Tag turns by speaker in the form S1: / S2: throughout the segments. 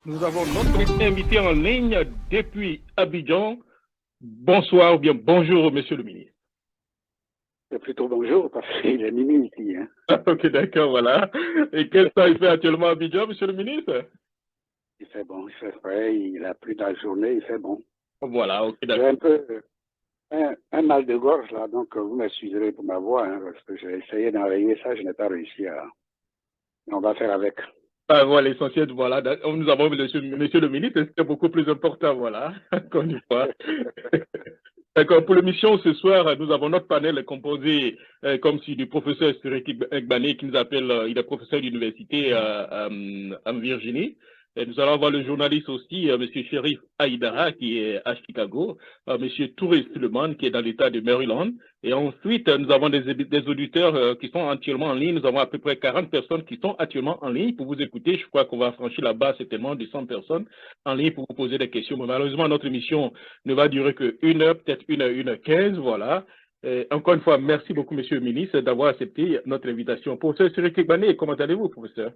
S1: Nous avons notre invité en ligne depuis Abidjan. Bonsoir ou bien bonjour, monsieur le ministre.
S2: C'est plutôt bonjour parce qu'il est minuit ici. Hein.
S1: Ok, d'accord, voilà. Et quel temps il fait actuellement à Abidjan, monsieur le ministre?
S2: Il fait bon, il fait frais, il a plu dans la journée, il fait bon.
S1: Voilà, ok,
S2: J'ai
S1: d'accord.
S2: un peu un mal de gorge là, donc vous m'excuserez pour ma voix, hein, parce que j'ai essayé d'enrayer ça, je n'ai pas réussi à. On va faire avec.
S1: Ah, voilà, l'essentiel, voilà. Nous avons monsieur le ministre, c'était beaucoup plus important, voilà, encore une fois. D'accord, pour l'émission ce soir, nous avons notre panel composé comme si du professeur Cédric Egbané qui nous appelle, il est professeur d'université en Virginie. Et nous allons avoir le journaliste aussi, M. Sherif Haïdara, qui est à Chicago, M. Touré Suleiman, qui est dans l'État de Maryland. Et ensuite, nous avons des auditeurs qui sont actuellement en ligne. Nous avons à peu près 40 personnes qui sont actuellement en ligne pour vous écouter. Je crois qu'on va franchir la base certainement de 100 personnes en ligne pour vous poser des questions. Mais malheureusement, notre émission ne va durer que 1 heure, peut-être 1 heure 15, voilà. Encore une fois, merci beaucoup, monsieur le ministre, d'avoir accepté notre invitation. Professeur Cédric Egbané, comment allez-vous, professeur?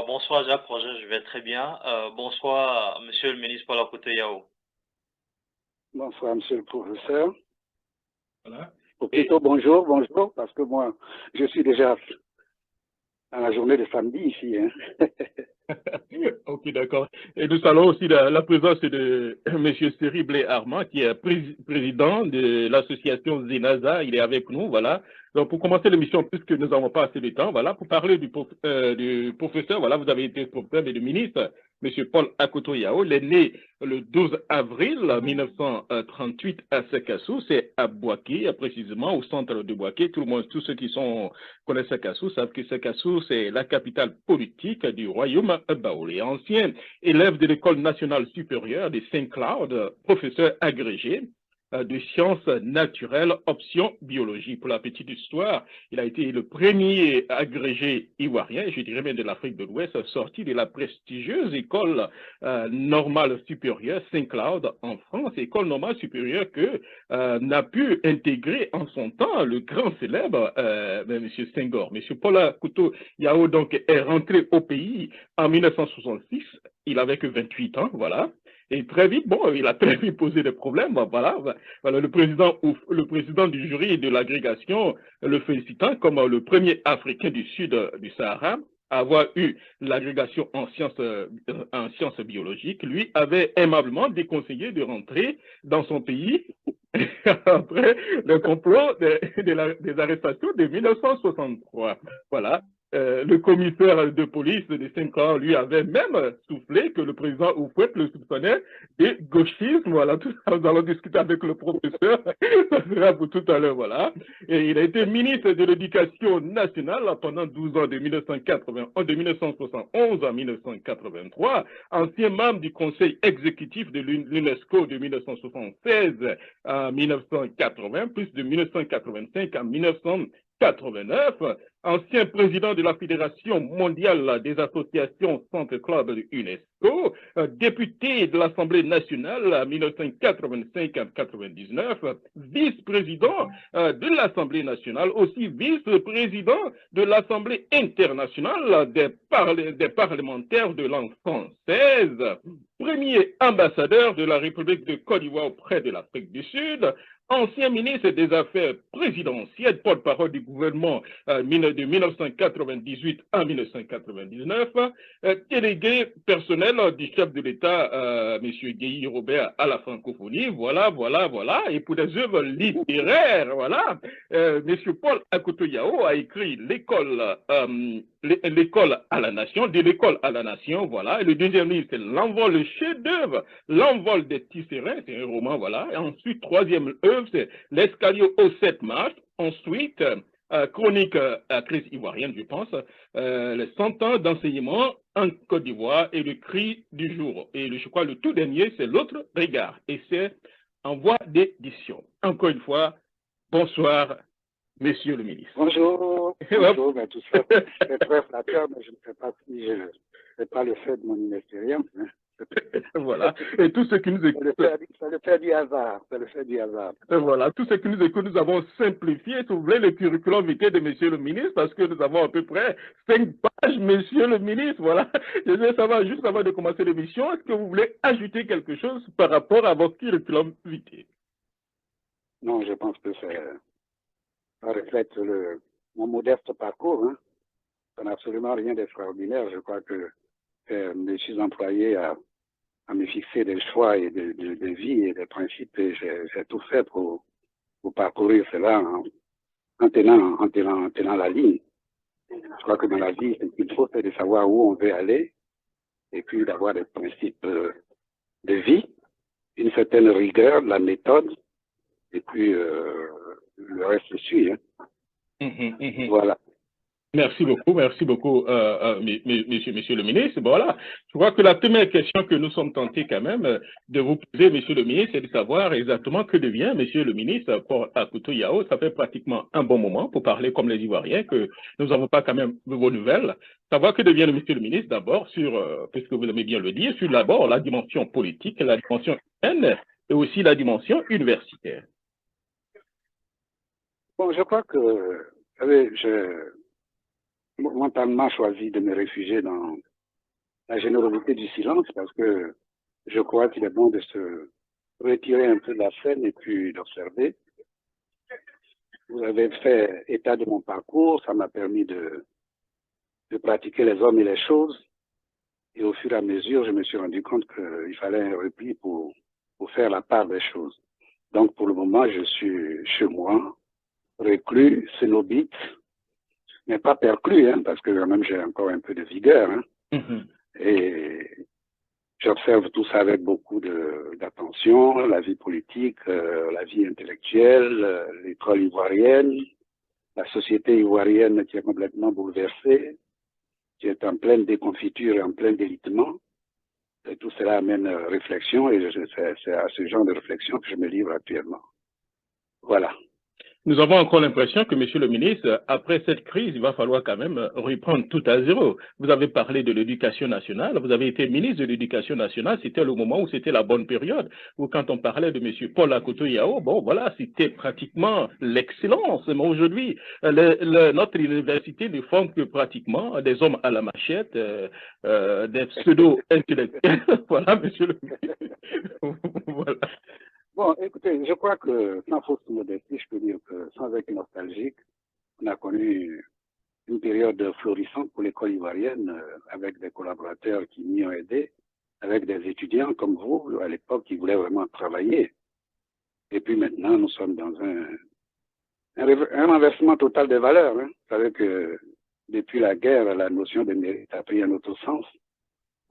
S3: Bonsoir Jacques Projet, je vais très bien. Bonsoir Monsieur le ministre Paul Akoto Yao.
S2: Bonsoir, monsieur le professeur.
S1: Voilà.
S2: Ou plutôt bonjour, bonjour, parce que moi, je suis déjà à la journée de samedi ici. Hein.
S1: Ok, d'accord. Et nous saluons aussi la présence de M. Seri Blé Armand, qui est président de l'association Zenaza. Il est avec nous, voilà. Donc, pour commencer l'émission, puisque nous n'avons pas assez de temps, voilà, pour parler du professeur, voilà, vous avez été professeur et le ministre, M. Paul Akoto Yao. Il est né le 12 avril 1938 à Sekassou, c'est à Boaké, précisément au centre de Boaké. Tout le monde, tous ceux qui connaissent Sekassou savent que Sekassou, c'est la capitale politique du royaume Baoulé. Ancien élève de l'école nationale supérieure de Saint-Cloud, professeur agrégé de sciences naturelles, option biologie. Pour la petite histoire, il a été le premier agrégé ivoirien, je dirais même de l'Afrique de l'Ouest, sorti de la prestigieuse école normale supérieure Saint-Cloud en France, école normale supérieure que n'a pu intégrer en son temps le grand célèbre M. Senghor. M. Paul Akoto Yao donc est rentré au pays en 1966, il avait que 28 ans, voilà. Et très vite, bon, il a très vite posé des problèmes. Voilà, voilà le président du jury de l'agrégation le félicitant comme le premier Africain du sud du Sahara à avoir eu l'agrégation en sciences biologiques, lui avait aimablement déconseillé de rentrer dans son pays après le complot des arrestations de 1963. Voilà. Le commissaire de police de Saint-Cloud lui avait même soufflé que le président Oufouette le soupçonnait de gauchisme. Voilà, tout ça, nous allons discuter avec le professeur. Ça sera pour tout à l'heure, voilà. Et il a été ministre de l'Éducation nationale pendant 12 ans, de 1971 à 1983, ancien membre du conseil exécutif de l'UNESCO de 1976 à 1980, plus de 1985 à 1989, ancien président de la Fédération mondiale des associations Centre Club de UNESCO, député de l'Assemblée nationale en 1985 à 1999, vice-président de l'Assemblée nationale, aussi vice-président de l'Assemblée internationale des parlementaires de langue française, premier ambassadeur de la République de Côte d'Ivoire auprès de l'Afrique du Sud, ancien ministre des Affaires présidentielles, porte-parole du gouvernement de 1998 à 1999, délégué personnel du chef de l'État, M. Guy Robert, à la francophonie, voilà, voilà, voilà. Et pour des œuvres littéraires, voilà, M. Paul Akoto Yao a écrit l'école à la nation, de l'école à la nation, voilà. Et le deuxième livre, c'est l'envol, le chef-d'œuvre, l'envol des tisserands, c'est un roman, voilà. Et ensuite, troisième œuvre, c'est l'escalier aux 7 marches. Ensuite, chronique à crise ivoirienne, je pense, les 100 ans d'enseignement en Côte d'Ivoire et le cri du jour. Et je crois le tout dernier, c'est l'autre regard. Et c'est en voie d'édition. Encore une fois, bonsoir, monsieur le ministre.
S2: Bonjour, bonjour, mais tout ça, c'est très flatteur, mais je ne sais pas si c'est pas le fait de mon inexpérience. Hein.
S1: Voilà. Et tout ce qui nous écoute.
S2: C'est le fait du hasard. C'est le fait du hasard.
S1: Voilà. Tout ce qui nous écoute, nous avons simplifié, si vous voulez, le curriculum vitae de Monsieur le ministre, parce que nous avons à peu près 5 pages, Monsieur le ministre. Voilà. Je veux savoir, juste avant de commencer l'émission, est-ce que vous voulez ajouter quelque chose par rapport à votre curriculum vitae?
S2: Non, je pense que ça reflète mon modeste parcours. Hein. Ça n'a absolument rien d'extraordinaire. Je crois que je me suis employé à me fixer des choix et de vie et des principes et j'ai tout fait pour parcourir cela en tenant la ligne. Je crois que dans la vie, ce qu'il faut, c'est de savoir où on veut aller et puis d'avoir des principes de vie, une certaine rigueur, la méthode et puis le reste suit. Hein. Voilà.
S1: Merci beaucoup, monsieur le ministre. Voilà, je crois que la première question que nous sommes tentés quand même de vous poser, monsieur le ministre, c'est de savoir exactement que devient monsieur le ministre Paul Akuto Yao. Ça fait pratiquement un bon moment pour parler comme les Ivoiriens que nous n'avons pas quand même de vos nouvelles. Savoir que devient monsieur le ministre d'abord sur, puisque vous aimez bien le dire, sur d'abord la dimension politique, la dimension humaine et aussi la dimension universitaire.
S2: Bon, je crois que, vous savez, mentalement choisi de me réfugier dans la générosité du silence parce que je crois qu'il est bon de se retirer un peu de la scène et puis d'observer. Vous avez fait état de mon parcours, ça m'a permis de pratiquer les hommes et les choses et au fur et à mesure, je me suis rendu compte qu'il fallait un repli pour faire la part des choses. Donc pour le moment, je suis chez moi, reclus, cénobite, mais pas perclus, hein, parce que quand même j'ai encore un peu de vigueur. Hein. Et j'observe tout ça avec beaucoup d'attention, la vie politique, la vie intellectuelle, l'école ivoirienne, la société ivoirienne qui est complètement bouleversée, qui est en pleine déconfiture et en plein délitement. Et tout cela amène réflexion et c'est à ce genre de réflexion que je me livre actuellement. Voilà.
S1: Nous avons encore l'impression que, monsieur le ministre, après cette crise, il va falloir quand même reprendre tout à zéro. Vous avez parlé de l'éducation nationale, vous avez été ministre de l'éducation nationale, c'était le moment où c'était la bonne période, où quand on parlait de monsieur Paul Akuto Yao, bon voilà, c'était pratiquement l'excellence. Mais aujourd'hui, notre université ne forme que pratiquement des hommes à la machette, des pseudo-intellectuels. Voilà, monsieur le ministre. Voilà.
S2: Bon, écoutez, je crois que, sans fausse modestie, je peux dire que, sans être nostalgique, on a connu une période florissante pour l'école ivoirienne, avec des collaborateurs qui m'y ont aidé, avec des étudiants comme vous, à l'époque, qui voulaient vraiment travailler. Et puis maintenant, nous sommes dans un renversement total des valeurs. Hein. Vous savez que, depuis la guerre, la notion de mérite a pris un autre sens.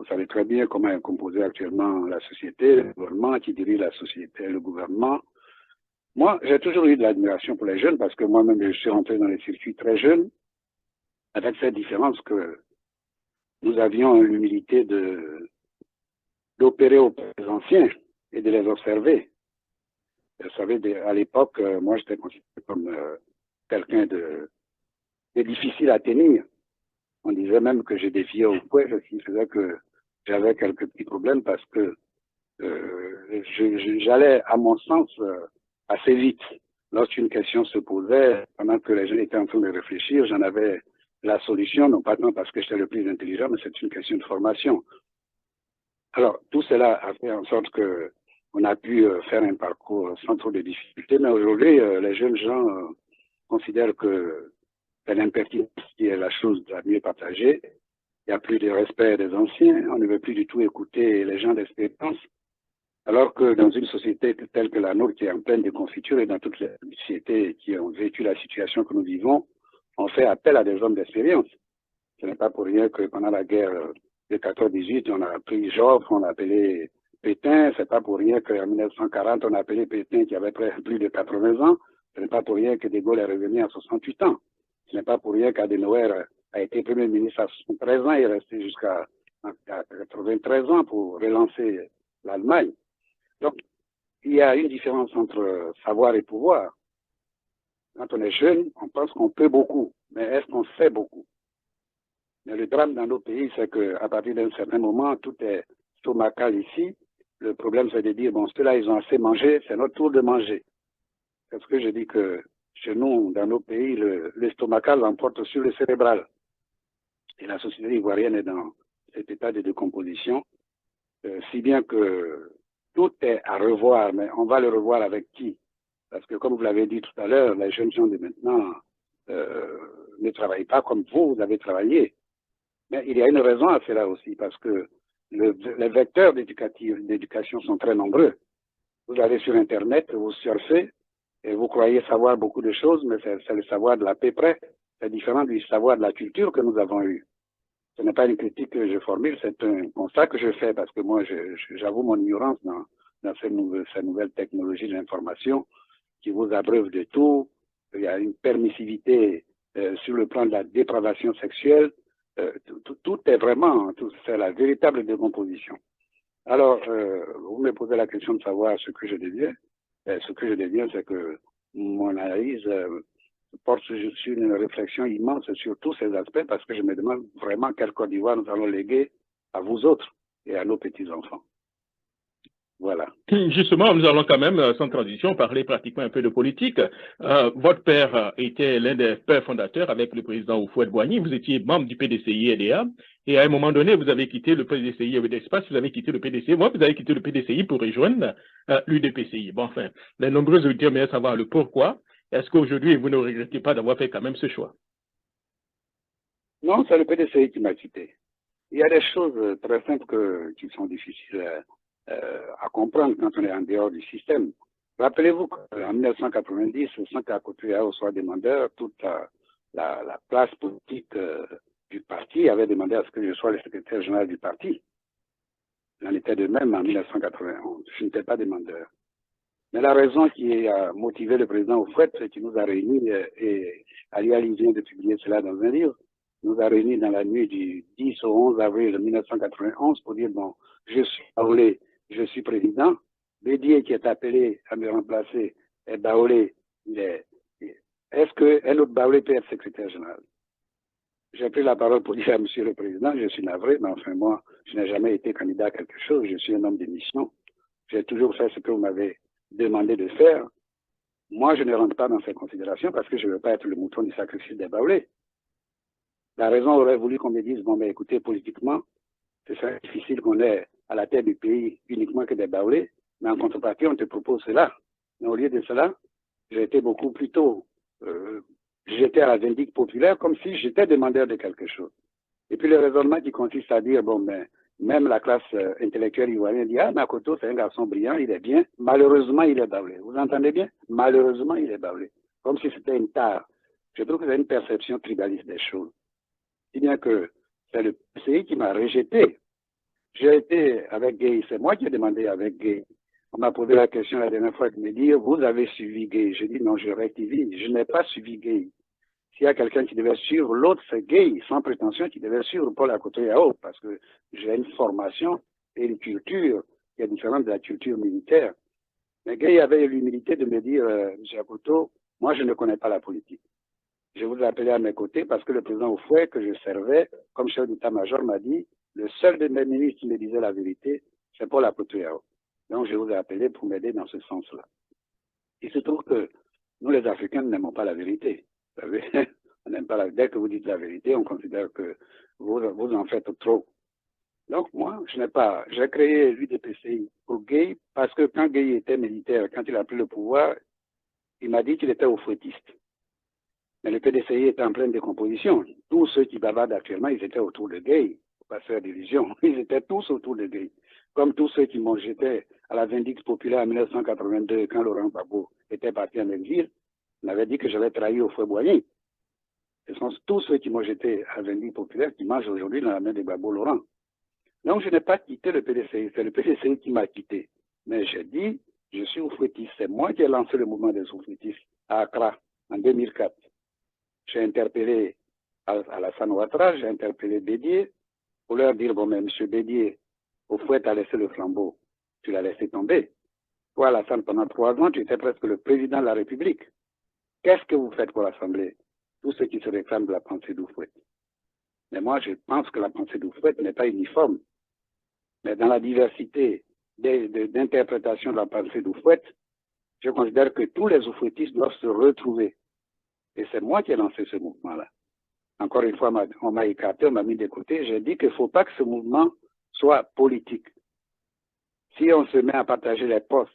S2: Vous savez très bien comment est composée actuellement la société, le gouvernement qui dirige la société, le gouvernement. Moi, j'ai toujours eu de l'admiration pour les jeunes parce que moi-même, je suis rentré dans les circuits très jeunes, avec cette différence que nous avions l'humilité d'opérer auprès des anciens et de les observer. Vous savez, à l'époque, moi, j'étais considéré comme quelqu'un de difficile à tenir. On disait même que je défiais au poids, ce qui faisait que j'avais quelques petits problèmes parce que j'allais, à mon sens, assez vite. Lorsqu'une question se posait, pendant que les gens étaient en train de réfléchir, j'en avais la solution, non pas tant parce que j'étais le plus intelligent, mais c'est une question de formation. Alors, tout cela a fait en sorte que on a pu faire un parcours sans trop de difficultés, mais aujourd'hui, les jeunes gens considèrent que c'est l'impertinence qui est la chose la mieux partagée. Il n'y a plus de respect des anciens, on ne veut plus du tout écouter les gens d'expérience. Alors que dans une société telle que la nôtre, qui est en pleine déconfiture, et dans toutes les sociétés qui ont vécu la situation que nous vivons, on fait appel à des hommes d'expérience. Ce n'est pas pour rien que pendant la guerre de 14-18, on a pris Joffre, on a appelé Pétain. Ce n'est pas pour rien qu'en 1940, on a appelé Pétain qui avait plus de 80 ans. Ce n'est pas pour rien que De Gaulle est revenu à 68 ans. Ce n'est pas pour rien qu'Adenauer a été Premier ministre à 73 ans et est resté jusqu'à 93 ans pour relancer l'Allemagne. Donc, il y a une différence entre savoir et pouvoir. Quand on est jeune, on pense qu'on peut beaucoup, mais est-ce qu'on sait beaucoup? Mais le drame dans nos pays, c'est qu'à partir d'un certain moment, tout est stomacal ici. Le problème, c'est de dire, bon, ceux-là, ils ont assez mangé, c'est notre tour de manger. Parce que je dis que chez nous, dans nos pays, le stomacal l'emporte sur le cérébral. Et la société ivoirienne est dans cet état de décomposition, si bien que tout est à revoir, mais on va le revoir avec qui? Parce que comme vous l'avez dit tout à l'heure, les jeunes gens de maintenant ne travaillent pas comme vous avez travaillé. Mais il y a une raison à cela aussi, parce que les vecteurs d'éducation sont très nombreux. Vous allez sur Internet, vous surfez, et vous croyez savoir beaucoup de choses, mais c'est le savoir de la paix près. C'est différent du savoir de la culture que nous avons eu. Ce n'est pas une critique que je formule, c'est un constat que je fais, parce que moi, j'avoue mon ignorance dans ces nouvelles technologies de l'information qui vous abreuvent de tout. Il y a une permissivité sur le plan de la dépravation sexuelle. Tout est vraiment, c'est la véritable décomposition. Alors, vous me posez la question de savoir ce que je deviens. Ce que je deviens, c'est que mon analyse porte sur une réflexion immense sur tous ces aspects, parce que je me demande vraiment quelle Côte d'Ivoire nous allons léguer à vous autres et à nos petits-enfants. Voilà.
S1: Justement, nous allons quand même, sans transition, parler pratiquement un peu de politique. Votre père était l'un des pères fondateurs avec le président Houphouët-Boigny. Vous étiez membre du PDCI-EDA. Et à un moment donné, vous avez quitté le PDCI avec d'espace, vous avez quitté le PDCI. Moi, vous avez quitté le PDCI pour rejoindre l'UDPCI. Bon, enfin, les nombreux auditeurs aimeraient savoir le pourquoi. Est-ce qu'aujourd'hui, vous ne regrettez pas d'avoir fait quand même ce choix?
S2: Non, c'est le PDCI qui m'a quitté. Il y a des choses très simples qui sont difficiles à comprendre quand on est en dehors du système. Rappelez-vous qu'en 1990, sans qu'Akoto soit demandeur, toute la place politique du parti avait demandé à ce que je sois le secrétaire général du parti. Il en était de même en 1991. Je n'étais pas demandeur. Mais la raison qui a motivé le président Houphouët, qui nous a réunis, et Ali vient de publier cela dans un livre, nous a réunis dans la nuit du 10 au 11 avril 1991 pour dire, bon, je suis Baoulé, je suis président. Bédier qui est appelé à me remplacer est Baoulé. Est-ce qu'un autre Baoulé peut être secrétaire général? J'ai pris la parole pour dire à monsieur le président, je suis navré, mais enfin moi, je n'ai jamais été candidat à quelque chose, je suis un homme de mission. J'ai toujours fait ce que vous m'avez demandé de faire. Moi, je ne rentre pas dans ces considérations parce que je ne veux pas être le mouton du sacrifice des Baoulés. La raison aurait voulu qu'on me dise, bon, mais écoutez, politiquement, c'est difficile qu'on ait à la tête du pays uniquement que des Baoulés, mais en contrepartie, on te propose cela. Mais au lieu de cela, j'ai été beaucoup plus tôt. J'étais à la vindicte populaire comme si j'étais demandeur de quelque chose. Et puis le raisonnement qui consiste à dire, bon, mais même la classe intellectuelle ivoirienne dit, ah, Makoto, c'est un garçon brillant, il est bien. Malheureusement, il est Baoulé. Vous entendez bien? Malheureusement, il est Baoulé. Comme si c'était une tare. Je trouve que c'est une perception tribaliste des choses. Si bien que c'est le PCI qui m'a rejeté. J'ai été avec Gay, c'est moi qui ai demandé avec Gay. On m'a posé la question la dernière fois de me dire, vous avez suivi Gay. J'ai dit non, je rectifie, je n'ai pas suivi Gay. S'il y a quelqu'un qui devait suivre, l'autre c'est Gay, sans prétention, qui devait suivre Paul Akoto Yao, parce que j'ai une formation et une culture qui est différente de la culture militaire. Mais Gay avait l'humilité de me dire, M. Akoto, moi je ne connais pas la politique. Je vous ai appelé à mes côtés parce que le président Houphouët, que je servais comme chef d'état-major, m'a dit, le seul de mes ministres qui me disait la vérité, c'est Paul Akoto Yao. Donc je vous ai appelé pour m'aider dans ce sens-là. Il se trouve que nous les Africains n'aimons pas la vérité. Vous savez, on n'aime pas dès que vous dites la vérité, on considère que vous en faites trop. Donc moi, j'ai créé l'UDPCI pour Gay parce que quand Gay était militaire, quand il a pris le pouvoir, il m'a dit qu'il était houphouëtiste. Mais le PDCI était en pleine décomposition. Tous ceux qui bavardent actuellement, ils étaient autour de Gay. Il ne faut pas se faire d'illusions. Ils étaient tous autour de Gay. Comme tous ceux qui m'ont jeté à la vindicte populaire en 1982, quand Laurent Gbagbo était parti en exil, on avait dit que j'avais trahi Houphouët-Boigny. Ce sont tous ceux qui m'ont jeté à la vindicte populaire qui mangent aujourd'hui dans la main de Gbagbo Laurent. Donc je n'ai pas quitté le PDCI, c'est le PDCI qui m'a quitté. Mais j'ai dit, je suis houphouëtiste. C'est moi qui ai lancé le mouvement des houphouëtistes à Accra en 2004. J'ai interpellé Alassane Ouattara, j'ai interpellé Bédier pour leur dire, bon, mais M. Bédier, Houphouët a laissé le flambeau, tu l'as laissé tomber. Toi, Alassane, pendant 3 ans, tu étais presque le président de la République. Qu'est-ce que vous faites pour l'Assemblée? Tous ceux qui se réclament de la pensée d'Houphouët. Mais moi, je pense que la pensée d'Houphouët n'est pas uniforme. Mais dans la diversité d'interprétation de la pensée d'Houphouët, je considère que tous les Houphouëtistes doivent se retrouver. Et c'est moi qui ai lancé ce mouvement-là. Encore une fois, on m'a écarté, on m'a mis de côté. J'ai dit qu'il ne faut pas que ce mouvement soit politique. Si on se met à partager les postes,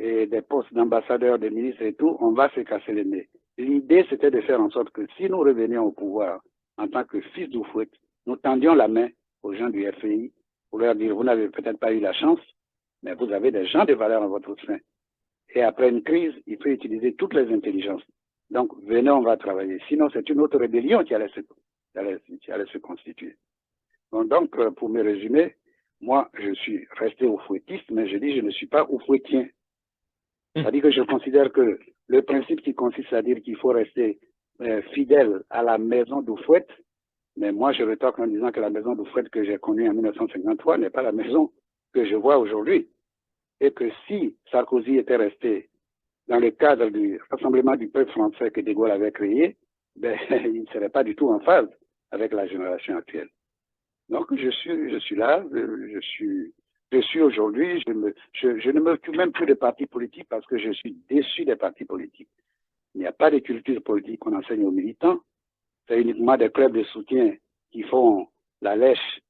S2: et des postes d'ambassadeurs, de ministres et tout, on va se casser les nez. L'idée, c'était de faire en sorte que si nous revenions au pouvoir en tant que fils d'Houphouët, nous tendions la main aux gens du RFI pour leur dire, vous n'avez peut-être pas eu la chance, mais vous avez des gens de valeur en votre sein. Et après une crise, il faut utiliser toutes les intelligences. Donc, venez, on va travailler. Sinon, c'est une autre rébellion qui allait se constituer. Donc, pour me résumer, moi, je suis resté houphouëtiste, mais je dis je ne suis pas houphouëtien. C'est-à-dire que je considère que le principe qui consiste à dire qu'il faut rester fidèle à la maison d'Houphouët, mais moi, je rétorque en disant que la maison d'Houphouët que j'ai connue en 1953 n'est pas la maison que je vois aujourd'hui. Et que si Sarkozy était resté dans le cadre du Rassemblement du peuple français que De Gaulle avait créé, ben, il ne serait pas du tout en phase avec la génération actuelle. Donc, je suis là, je suis aujourd'hui, je ne m'occupe même plus de partis politiques parce que je suis déçu des partis politiques. Il n'y a pas de culture politique qu'on enseigne aux militants. C'est uniquement des clubs de soutien qui font la lèche,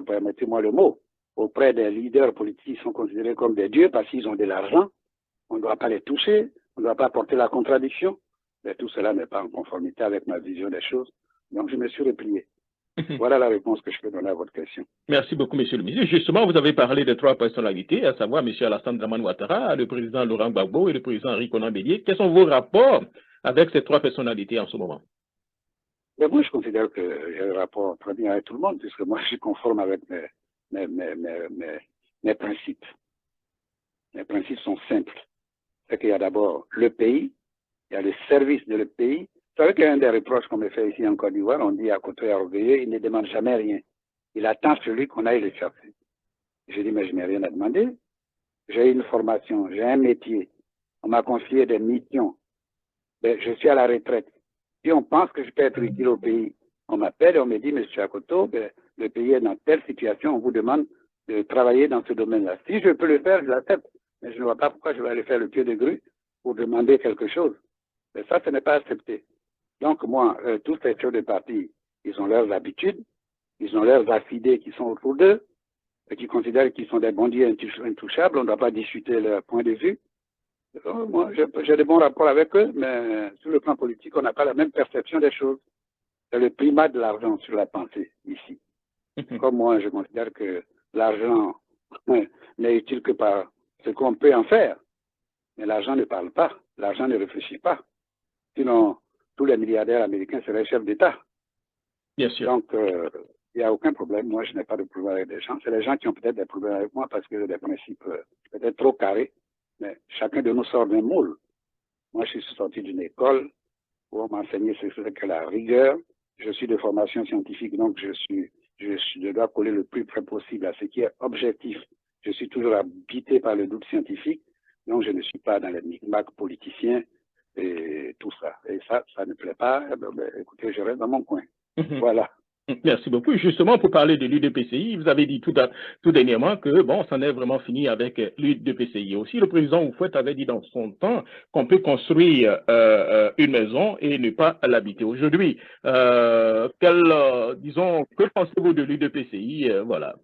S2: permettez-moi le mot, auprès des leaders politiques qui sont considérés comme des dieux parce qu'ils ont de l'argent. On ne doit pas les toucher, on ne doit pas porter la contradiction. Mais tout cela n'est pas en conformité avec ma vision des choses. Donc, je me suis replié. Voilà la réponse que je peux donner à votre question.
S1: Merci beaucoup, Monsieur le ministre. Justement, vous avez parlé de trois personnalités, à savoir M. Alassane Dramane Ouattara, le président Laurent Gbagbo et le président Henri Konan Bédié. Quels sont vos rapports avec ces trois personnalités en ce moment?
S2: Mais moi, je considère que j'ai un rapport très bien avec tout le monde, puisque moi, je suis conforme avec mes principes. Mes principes sont simples. C'est qu'il y a d'abord le pays, il y a le service de le pays. Vous savez qu'il y a un des reproches qu'on me fait ici en Côte d'Ivoire, on dit à côté orgueilleux, il ne demande jamais rien. Il attend celui qu'on aille le chercher. J'ai dit, mais je n'ai rien à demander. J'ai une formation, j'ai un métier. On m'a confié des missions. Ben, je suis à la retraite. Si on pense que je peux être utile au pays, on m'appelle et on me dit, monsieur Akoto, ben, le pays est dans telle situation, on vous demande de travailler dans ce domaine-là. Si je peux le faire, je l'accepte. Mais je ne vois pas pourquoi je vais aller faire le pied de grue pour demander quelque chose. Mais ça, ce n'est pas accepté. Donc, moi, tous ces chefs de parti, ils ont leurs habitudes, ils ont leurs affidés qui sont autour d'eux, et qui considèrent qu'ils sont des bandits intouchables, on ne doit pas discuter leur point de vue. Donc, moi, j'ai de bons rapports avec eux, mais sur le plan politique, on n'a pas la même perception des choses. C'est le primat de l'argent sur la pensée, ici. Comme moi, je considère que l'argent n'est utile que par ce qu'on peut en faire. Mais l'argent ne parle pas, l'argent ne réfléchit pas. Sinon, tous les milliardaires américains seraient chefs d'État.
S1: Bien sûr.
S2: Donc, il n'y a aucun problème. Moi, je n'ai pas de problème avec des gens. C'est les gens qui ont peut-être des problèmes avec moi parce que j'ai des principes peut-être trop carrés. Mais chacun de nous sort d'un moule. Moi, je suis sorti d'une école où on m'a enseigné ce que la rigueur. Je suis de formation scientifique, donc je dois coller le plus près possible à ce qui est objectif. Je suis toujours habité par le doute scientifique, donc je ne suis pas dans les micmacs politiciens et tout ça. Et ça ne plaît pas. Ben, écoutez, je reste dans mon coin. Voilà.
S1: Merci beaucoup. Justement, pour parler de l'UDPCI, vous avez dit tout dernièrement que, bon, c'en est vraiment fini avec l'UDPCI. Aussi, le président Houphouët avait dit dans son temps qu'on peut construire une maison et ne pas l'habiter. Aujourd'hui, disons, que pensez-vous de l'UDPCI? Voilà.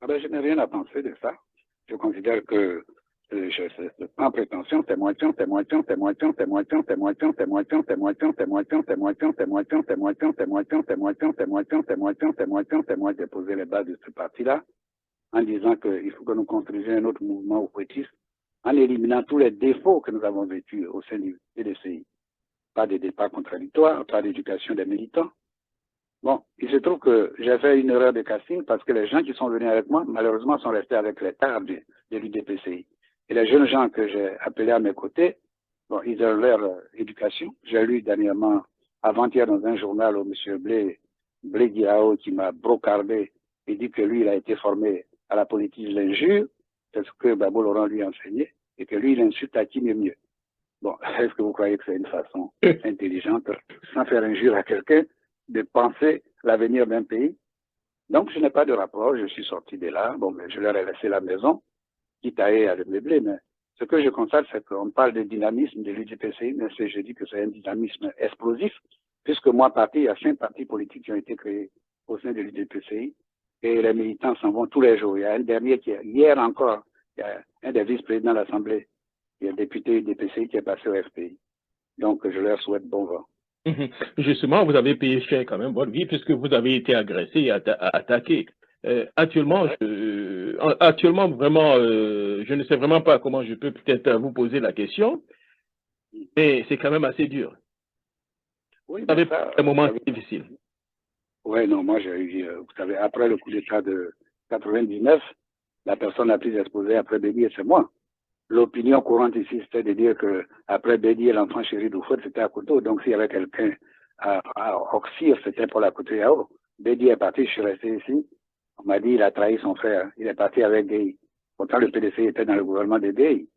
S2: Ah ben, je n'ai rien à penser de ça. Je considère que sans prétention, c'est moitié, j'ai posé les bases de ce parti-là en disant qu'il faut que nous construisions un autre mouvement houphouëtiste en éliminant tous les défauts que nous avons vécus au sein du PDCI. Pas de départ contradictoire, pas d'éducation des militants. Bon, il se trouve que j'ai fait une erreur de casting parce que les gens qui sont venus avec moi, malheureusement, sont restés avec les tares de l'UDPCI. Et les jeunes gens que j'ai appelés à mes côtés, bon, ils ont leur éducation. J'ai lu dernièrement, avant-hier, dans un journal, où M. Blé Guirao, qui m'a brocardé et dit que lui, il a été formé à la politique de l'injure, c'est ce que Babo Laurent lui a enseigné, et que lui, il insulte à qui mieux. Bon, est-ce que vous croyez que c'est une façon intelligente, sans faire injure à quelqu'un, de penser l'avenir d'un pays. Donc, je n'ai pas de rapport, je suis sorti de là. Bon, mais je leur ai laissé la maison, quitte à le meubler, mais ce que je constate, c'est qu'on parle de dynamisme de l'UDPCI, mais je dis que c'est un dynamisme explosif, puisque moi, il y a 5 partis politiques qui ont été créés au sein de l'UDPCI, et les militants s'en vont tous les jours. Il y a un dernier hier encore, il y a un des vice-présidents de l'Assemblée, il y a un député UDPCI qui est passé au FPI. Donc, je leur souhaite bon vent.
S1: Justement, vous avez payé cher quand même votre vie, puisque vous avez été agressé et attaqué. Actuellement, vraiment, je ne sais vraiment pas comment je peux peut-être vous poser la question, mais c'est quand même assez dur.
S2: Oui,
S1: vous avez un moment difficile.
S2: Oui, non, moi j'ai eu, vous savez, après le coup d'État de 99, la personne la plus exposée après Bédié, c'est moi. L'opinion courante ici, c'était de dire que après Bédié, l'enfant chéri d'Oufouet, c'était à Koto. Donc s'il y avait quelqu'un à Oxir, c'était pour la Koto-Yao. Bédié est parti, je suis resté ici. On m'a dit il a trahi son frère. Il est parti avec Gueye. Pourtant, le PDC était dans le gouvernement de Gueye.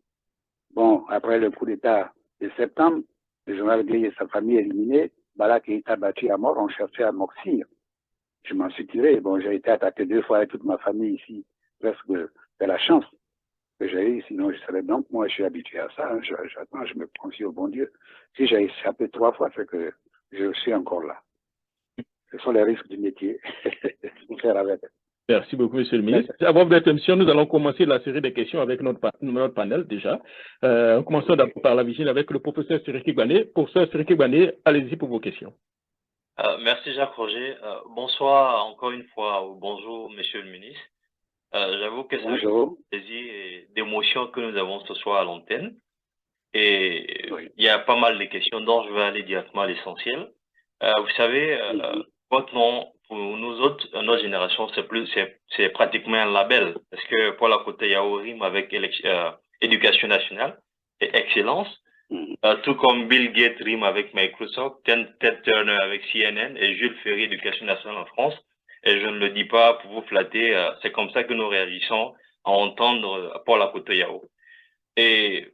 S2: Bon, après le coup d'État de septembre, le général Gueye et sa famille éliminés. Bala Keïta battu à mort, on cherchait à m'oxir. Je m'en suis tiré. Bon, j'ai été attaqué 2 fois avec toute ma famille ici. Presque de la chance que j'ai eu, sinon je serais donc, moi je suis habitué à ça, hein. J'attends, je me confie au bon Dieu. Si j'ai échappé 3 fois, c'est que je suis encore là. Ce sont les risques du métier. Faire avec.
S1: Merci beaucoup, Monsieur le ministre. Avant votre émission, nous allons commencer la série de questions avec notre panel déjà. Commençons d'abord par la vigile avec le professeur Siriki Gbané. Professeur Siriki Gbané, allez-y pour vos questions.
S3: Merci Jacques Roger. Bonsoir encore une fois, ou bonjour Monsieur le ministre. J'avoue que c'est un plaisir et d'émotion que nous avons ce soir à l'antenne. Et il y a pas mal de questions dont je vais aller directement à l'essentiel. Vous savez, votre nom, pour nous autres, notre génération, c'est pratiquement un label. Parce que pour la Koto-Yao rime avec éducation nationale et excellence. Tout comme Bill Gates rime avec Microsoft, Ted Turner avec CNN et Jules Ferry, éducation nationale en France. Et je ne le dis pas pour vous flatter, c'est comme ça que nous réagissons à entendre Paul Koto-Yao. Et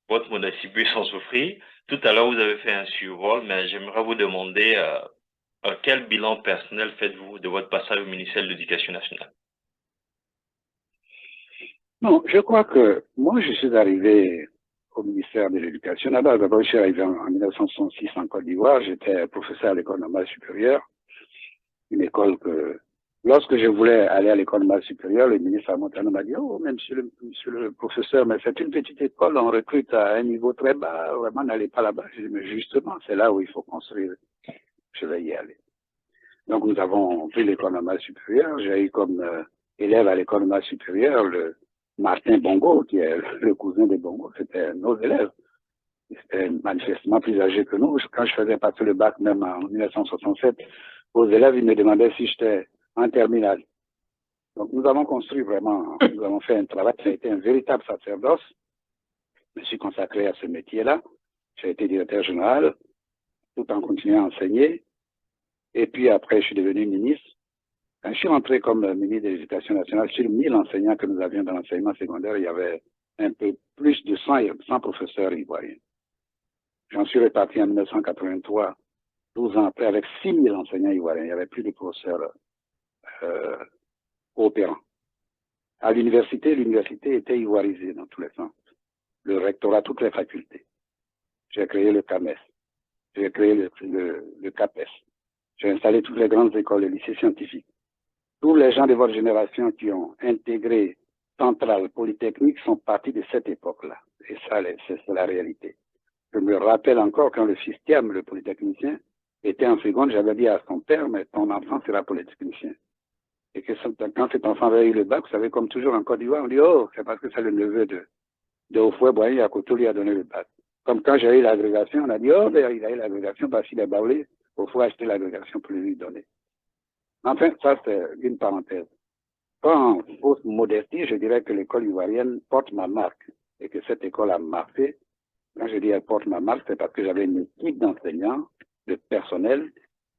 S3: votre modestie peut s'en souffrir. Tout à l'heure, vous avez fait un survol, mais j'aimerais vous demander quel bilan personnel faites-vous de votre passage au ministère de l'Éducation nationale?
S2: Non, je crois que moi, je suis arrivé au ministère de l'Éducation. D'abord, je suis arrivé en 1966 en Côte d'Ivoire. J'étais professeur à l'école normale supérieure, une école que, lorsque je voulais aller à l'école normale supérieure, le ministre Montano m'a dit, oh, mais monsieur le professeur, mais c'est une petite école, on recrute à un niveau très bas, vraiment, n'allez pas là-bas. Je dis, mais justement, c'est là où il faut construire. Je vais y aller. Donc, nous avons pris l'école normale supérieure. J'ai eu comme élève à l'école normale supérieure le Martin Bongo, qui est le cousin de Bongo. C'était nos élèves. C'était manifestement plus âgé que nous. Quand je faisais passer le bac, même en 1967, aux élèves, ils me demandaient si j'étais en terminale. Donc, nous avons construit vraiment, nous avons fait un travail. Ça a été un véritable sacerdoce. Je me suis consacré à ce métier-là. J'ai été directeur général, tout en continuant à enseigner. Et puis après, je suis devenu ministre. Quand je suis rentré comme ministre de l'Éducation nationale, sur 1000 enseignants que nous avions dans l'enseignement secondaire, il y avait un peu plus de 100 professeurs ivoiriens. J'en suis reparti en 1983, 12 ans après, avec 6000 enseignants ivoiriens. Il n'y avait plus de professeurs coopérants. À l'université était ivoirisée dans tous les sens. Le rectorat, toutes les facultés. J'ai créé le CAMES. J'ai créé le CAPES. J'ai installé toutes les grandes écoles, les lycées scientifiques. Tous les gens de votre génération qui ont intégré Centrale Polytechnique sont partis de cette époque-là. Et ça, c'est la réalité. Je me rappelle encore quand le système, le polytechnicien, était en seconde, j'avais dit à son père, mais ton enfant sera polytechnicien. Et que quand cet enfant avait eu le bac, vous savez, comme toujours en Côte d'Ivoire, on dit, oh, c'est parce que c'est le neveu de Oufouet Boigny, à Koto lui a donné le bac. Comme quand j'ai eu l'agrégation, on a dit, oh, ben, il a eu l'agrégation parce qu'il est baoulé, il faut acheter l'agrégation pour lui donner. Enfin, ça, c'est une parenthèse. Sans fausse modestie, je dirais que l'école ivoirienne porte ma marque et que cette école a marqué. Quand je dis elle porte ma marque, c'est parce que j'avais une équipe d'enseignants, de personnel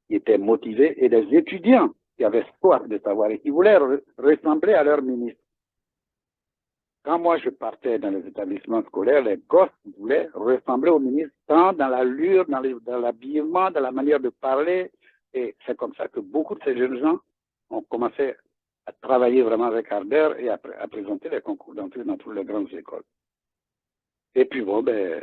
S2: qui étaient motivés et des étudiants qui avaient soif de savoir et qui voulaient ressembler à leur ministre. Quand moi je partais dans les établissements scolaires, les gosses voulaient ressembler au ministre, tant dans l'allure, dans l'habillement, dans la manière de parler, Et c'est comme ça que beaucoup de ces jeunes gens ont commencé à travailler vraiment avec ardeur et à présenter les concours d'entrée dans toutes les grandes écoles. Et puis bon, ben,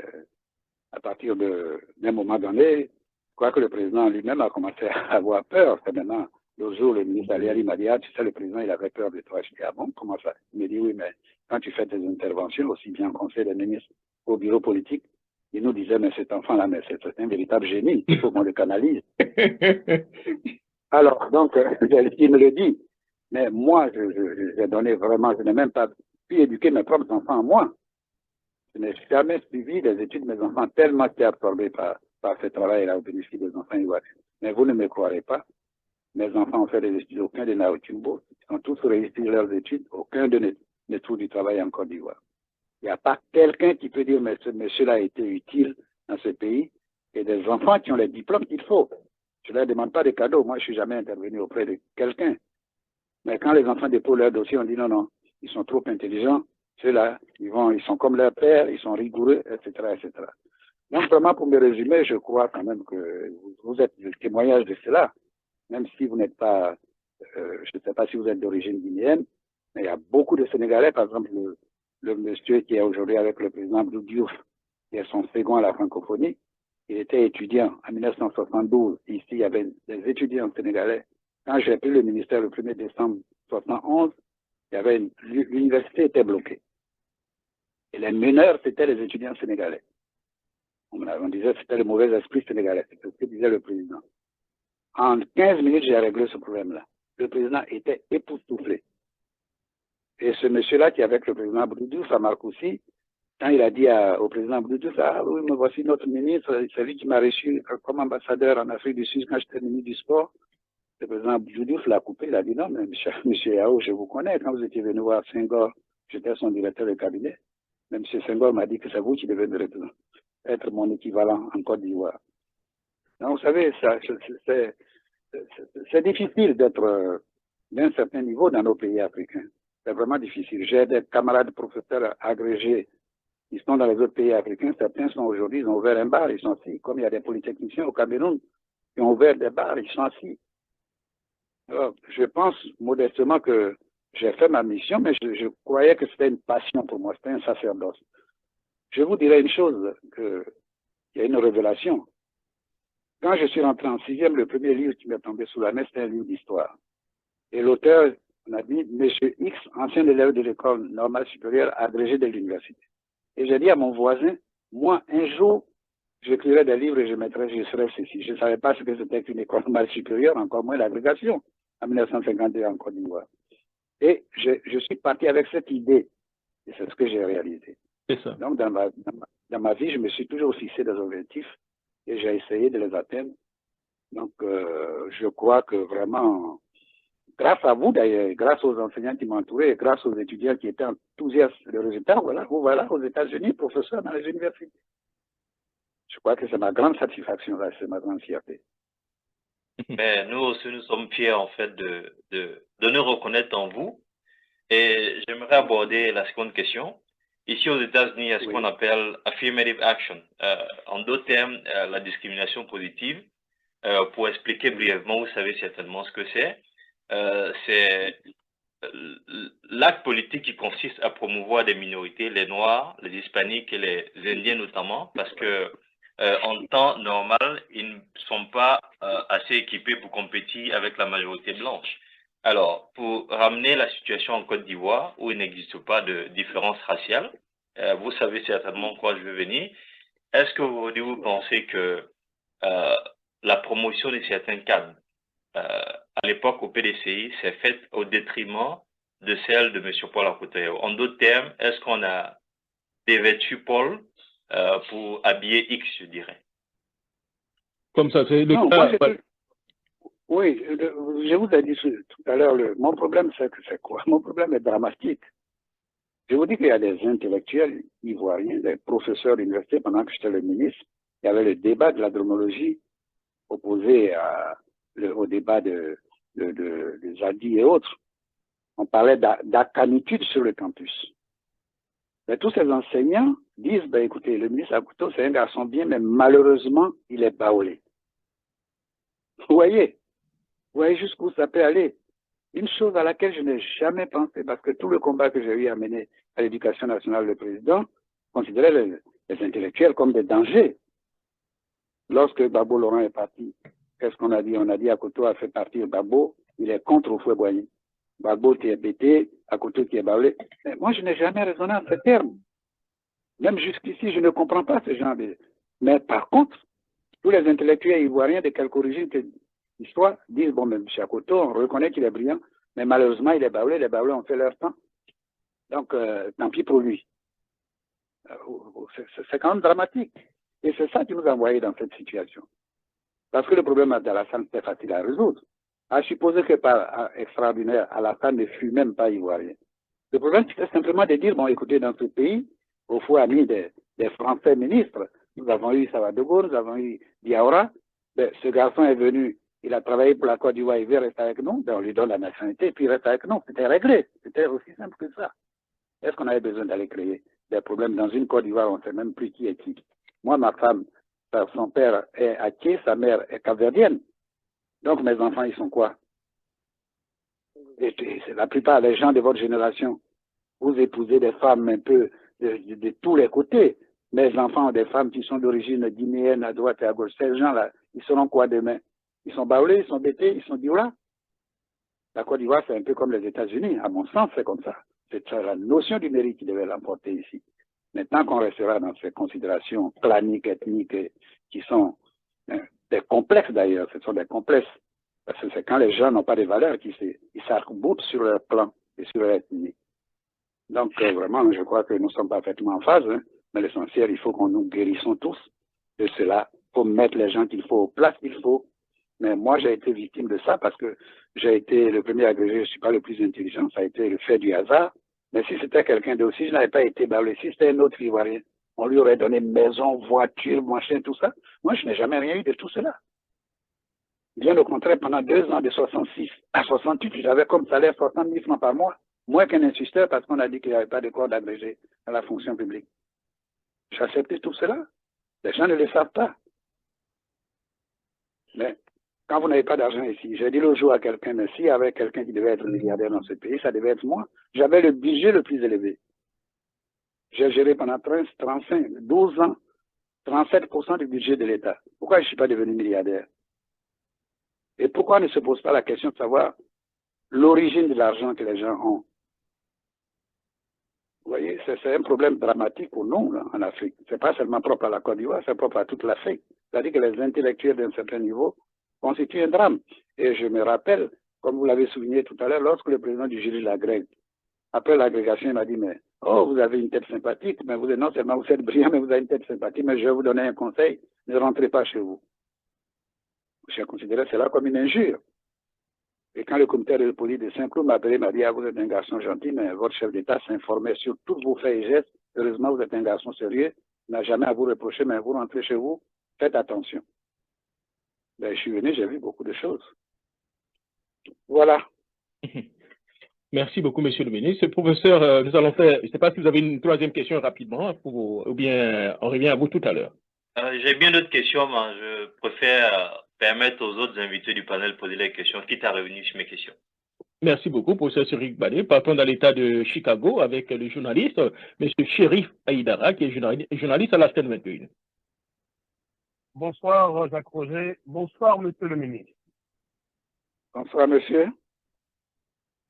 S2: à partir d'un moment donné, je crois que le président lui-même a commencé à avoir peur. C'est maintenant, le jour, le ministre Ali m'a dit, ah, tu sais, le président, il avait peur de toi. Je dis, ah bon, comment ça? Il me dit, oui, mais quand tu fais tes interventions, aussi bien au conseil des ministres qu'au bureau politique, il nous disait, mais cet enfant-là, mais c'est un véritable génie, il faut qu'on le canalise. Alors, donc, il me le dit. Mais moi, j'ai donné vraiment, je n'ai même pas pu éduquer mes propres enfants, moi. Je n'ai jamais suivi les études de mes enfants, tellement été absorbé par ce travail-là au bénéfice des enfants ivoiriens. Mais vous ne me croirez pas, mes enfants ont fait des études, aucun de n'a Timbo. Ils ont tous réussi leurs études, aucun de ne trouve du travail en Côte d'Ivoire. Il n'y a pas quelqu'un qui peut dire, mais ce monsieur-là a été utile dans ce pays, et des enfants qui ont les diplômes qu'il faut. Je ne leur demande pas de cadeaux. Moi, je ne suis jamais intervenu auprès de quelqu'un. Mais quand les enfants déposent leur dossier, on dit non, non, ils sont trop intelligents. Ceux-là, ils sont comme leur père, ils sont rigoureux, etc., etc. Donc, vraiment, pour me résumer, je crois quand même que vous êtes le témoignage de cela, même si vous n'êtes pas, je ne sais pas si vous êtes d'origine guinéenne, mais il y a beaucoup de Sénégalais, par exemple, le monsieur qui est aujourd'hui avec le président Abdou Diouf, qui est son second à la francophonie, il était étudiant en 1972. Ici, il y avait des étudiants sénégalais. Quand j'ai pris le ministère le 1er décembre 1971, l'université était bloquée. Et les meneurs, c'était les étudiants sénégalais. On disait que c'était le mauvais esprit sénégalais. C'est ce que disait le président. En 15 minutes, j'ai réglé ce problème-là. Le président était époustouflé. Et ce monsieur-là qui est avec le président Abdou Diouf à Marcoussis, quand il a dit au président Abdou Diouf, ah oui, mais voici notre ministre, c'est lui qui m'a reçu comme ambassadeur en Afrique du Sud quand j'étais ministre du sport. Le président Abdou Diouf l'a coupé, il a dit non, mais monsieur Yao, je vous connais. Quand vous étiez venu voir Senghor, j'étais son directeur de cabinet. Mais monsieur Senghor m'a dit que c'est vous qui devez me représenter, être mon équivalent en Côte d'Ivoire. Donc, vous savez, c'est difficile d'être d'un certain niveau dans nos pays africains. C'est vraiment difficile. J'ai des camarades professeurs agrégés qui sont dans les autres pays africains. Certains sont aujourd'hui, ils ont ouvert un bar, ils sont assis. Comme il y a des polytechniciens au Cameroun qui ont ouvert des bars, ils sont assis. Alors, je pense modestement que j'ai fait ma mission, mais je croyais que c'était une passion pour moi, c'était un sacerdoce. Je vous dirais une chose, il y a une révélation. Quand je suis rentré en 6e, le premier livre qui m'est tombé sous la main, c'était un livre d'histoire. Et l'auteur, on a dit, Monsieur X, ancien élève de l'école normale supérieure, agrégé de l'université. Et j'ai dit à mon voisin, moi, un jour, j'écrirai des livres et je serai ceci. Je ne savais pas ce que c'était qu'une école normale supérieure, encore moins l'agrégation, en 1952 en Côte d'Ivoire. Et je suis parti avec cette idée, et c'est ce que j'ai réalisé.
S1: C'est ça.
S2: Donc, dans ma vie, je me suis toujours fixé des objectifs et j'ai essayé de les atteindre. Donc, je crois que vraiment, grâce à vous d'ailleurs, grâce aux enseignants qui m'entouraient, grâce aux étudiants qui étaient enthousiastes de résultats, voilà aux États-Unis, professeurs dans les universités. Je crois que c'est ma grande satisfaction, là, c'est ma grande fierté.
S3: Mais nous aussi, nous sommes fiers, en fait, de nous reconnaître en vous. Et j'aimerais aborder la seconde question. Ici, aux États-Unis, il y a ce qu'on appelle affirmative action. En d'autres termes, la discrimination positive. Pour expliquer brièvement, vous savez certainement ce que c'est l'acte politique qui consiste à promouvoir des minorités, les Noirs, les Hispaniques et les Indiens notamment, parce que en temps normal, ils ne sont pas assez équipés pour compétir avec la majorité blanche. Alors, pour ramener la situation en Côte d'Ivoire, où il n'existe pas de différence raciale, vous savez certainement quoi je veux venir, est-ce que vous pensez que la promotion de certains cadres, à l'époque au PDCI, s'est faite au détriment de celle de M. Paul Akouta-Yao? En d'autres termes, est-ce qu'on a dévêtu Paul pour habiller X, je dirais?
S1: Comme ça, c'est le cas.
S2: Oui, je vous ai dit tout à l'heure, mon problème, c'est quoi? Mon problème est dramatique. Je vous dis qu'il y a des intellectuels ivoiriens, des professeurs d'université, pendant que j'étais le ministre, il y avait le débat de la dromologie opposé au débat de Zadi et autres. On parlait d'acanitude sur le campus. Mais tous ces enseignants disent, ben écoutez, le ministre Akouta, c'est un garçon bien, mais malheureusement, il est baoulé. Vous voyez? Vous voyez jusqu'où ça peut aller. Une chose à laquelle je n'ai jamais pensé, parce que tout le combat que j'ai eu à mener à l'éducation nationale, le président considérait les intellectuels comme des dangers. Lorsque Babo Laurent est parti, qu'est-ce qu'on a dit? On a dit Akoto a fait partir Babo, il est contre Houphouët-Boigny. Babo qui est bêté, Akoto qui est bablé. Mais moi, je n'ai jamais raisonné en ces termes. Même jusqu'ici, je ne comprends pas ce genre de... Mais par contre, tous les intellectuels ivoiriens de quelque origine qu'ils soient disent, bon, mais M. Akoto, on reconnaît qu'il est brillant, mais malheureusement, il est bablé, les bablés ont fait leur temps. Donc, tant pis pour lui. C'est quand même dramatique. Et c'est ça qui nous a envoyés dans cette situation. Parce que le problème d'Alassane, c'était facile à résoudre. À supposer que par extraordinaire, Alassane ne fut même pas ivoirien. Le problème, c'était simplement de dire, bon, écoutez, dans ce pays, au fond, amis des Français ministres, nous avons eu Savadogo, nous avons eu Diawara. Ben, ce garçon est venu, il a travaillé pour la Côte d'Ivoire, il veut rester avec nous, ben, on lui donne la nationalité, puis il reste avec nous. C'était réglé. C'était aussi simple que ça. Est-ce qu'on avait besoin d'aller créer des problèmes dans une Côte d'Ivoire? On ne sait même plus qui est qui. Moi, ma femme, son père est hacké, sa mère est capverdienne. Donc, mes enfants, ils sont quoi? Et la plupart des gens de votre génération, vous épousez des femmes un peu de tous les côtés. Mes enfants ont des femmes qui sont d'origine guinéenne à droite et à gauche. Ces gens-là, ils seront quoi demain? Ils sont baoulés, ils sont bêtés, ils sont dioula. La Côte d'Ivoire, c'est un peu comme les États-Unis. À mon sens, c'est comme ça. C'est la notion du mérite qui devait l'emporter ici. Maintenant qu'on restera dans ces considérations claniques, ethniques, qui sont des complexes d'ailleurs, ce sont des complexes. Parce que c'est quand les gens n'ont pas de valeurs qu'ils s'arc-boutent sur leur plan et sur leur ethnie. Donc vraiment, je crois que nous sommes parfaitement en phase, hein, mais l'essentiel, il faut qu'on nous guérissons tous de cela. Il faut mettre les gens qu'il faut aux places qu'il faut. Mais moi, j'ai été victime de ça parce que j'ai été le premier agrégé, je ne suis pas le plus intelligent, ça a été le fait du hasard. Mais si c'était quelqu'un d'autre, si je n'avais pas été bablé, si c'était un autre Ivoirien, on lui aurait donné maison, voiture, machin, tout ça. Moi, je n'ai jamais rien eu de tout cela. Bien au contraire, pendant 2 ans, de 66 à 68, j'avais comme salaire 60 000 francs par mois, moins qu'un instituteur parce qu'on a dit qu'il n'y avait pas de corps d'agrégé dans la fonction publique. J'acceptais tout cela. Les gens ne le savent pas. Mais quand vous n'avez pas d'argent ici, j'ai dit l'autre jour à quelqu'un, mais s'il y avait quelqu'un qui devait être milliardaire dans ce pays, ça devait être moi. J'avais le budget le plus élevé. J'ai géré pendant 12 ans, 37% du budget de l'État. Pourquoi je ne suis pas devenu milliardaire? Et pourquoi on ne se pose pas la question de savoir l'origine de l'argent que les gens ont? Vous voyez, c'est un problème dramatique pour nous là, en Afrique. Ce n'est pas seulement propre à la Côte d'Ivoire, c'est propre à toute l'Afrique. C'est-à-dire que les intellectuels d'un certain niveau constituent un drame. Et je me rappelle, comme vous l'avez souligné tout à l'heure, lorsque le président du jury l'agrègue, après l'agrégation, il m'a dit, mais oh, vous avez une tête sympathique, mais vous êtes non seulement vous êtes brillant, mais vous avez une tête sympathique, mais je vais vous donner un conseil, ne rentrez pas chez vous. J'ai considéré cela comme une injure. Et quand le comité de police de Saint-Cloud m'a appelé, m'a dit, ah, vous êtes un garçon gentil, mais votre chef d'État s'informait sur tous vos faits et gestes. Heureusement, vous êtes un garçon sérieux, il n'a jamais à vous reprocher, mais vous rentrez chez vous, faites attention. Ben, je suis venu, j'ai vu beaucoup de choses. Voilà.
S1: Merci beaucoup, monsieur le ministre. Professeur, nous allons faire, je ne sais pas si vous avez une troisième question rapidement, ou bien on revient à vous tout à l'heure.
S3: J'ai bien d'autres questions, mais je préfère permettre aux autres invités du panel de poser les questions, quitte à revenir sur mes questions.
S1: Merci beaucoup, professeur Cyril Badé. Partons dans l'État de Chicago avec le journaliste, M. Chérif Aïdara, qui est journaliste à la scène 21.
S4: Bonsoir, Jacques Roger. Bonsoir, monsieur le ministre.
S2: Bonsoir, monsieur.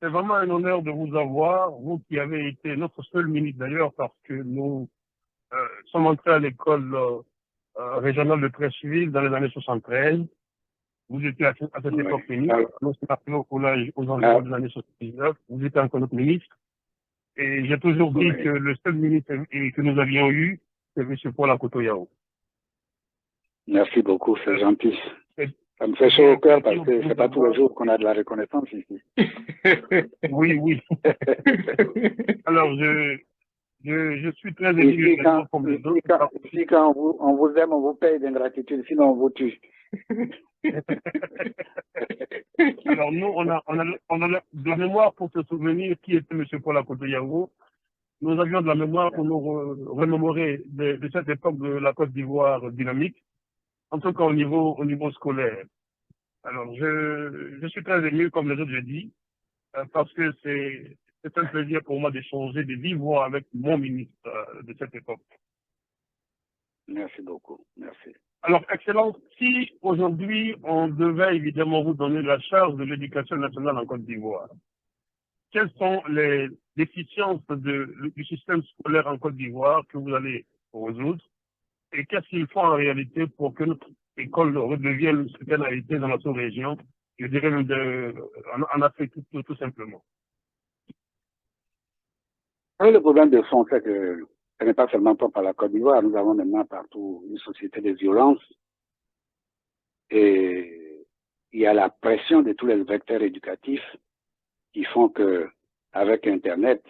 S4: C'est vraiment un honneur de vous avoir, vous qui avez été notre seul ministre d'ailleurs, parce que nous sommes entrés à l'école régionale de Treichville dans les années 73. Vous étiez à cette époque ministre. Nous sommes arrivés au collège aux environs des années 79. Vous étiez encore notre ministre. Et j'ai toujours dit que le seul ministre que nous avions eu, c'est M. Paul Akoto Yao.
S2: Merci beaucoup, c'est gentil. Ça me fait chaud au cœur parce que c'est pas tous les jours qu'on a de la reconnaissance ici.
S4: Oui, oui. Alors, je suis très ému.
S2: Quand on vous aime, on vous paye d'ingratitude, sinon on vous tue.
S4: Alors, nous, on a de la mémoire pour se souvenir qui était M. Paul Akoto Yao. Nous avions de la mémoire pour nous remémorer de cette époque de la Côte d'Ivoire dynamique, en tout cas au niveau scolaire. Alors, je suis très ému, comme les autres l'ont dit, parce que c'est un plaisir pour moi d'échanger, de vivre avec mon ministre de cette époque.
S2: Merci beaucoup. Merci.
S4: Alors, Excellence, si aujourd'hui on devait évidemment vous donner la charge de l'éducation nationale en Côte d'Ivoire, quelles sont les déficiences du système scolaire en Côte d'Ivoire que vous allez résoudre et qu'est-ce qu'il faut en réalité pour que notre école redevienne ce qu'elle a été dans notre région, je dirais même en Afrique tout simplement.
S2: Oui, le problème de fond, c'est que ce n'est pas seulement propre à la Côte d'Ivoire, nous avons maintenant partout une société de violence et il y a la pression de tous les vecteurs éducatifs qui font que, avec Internet,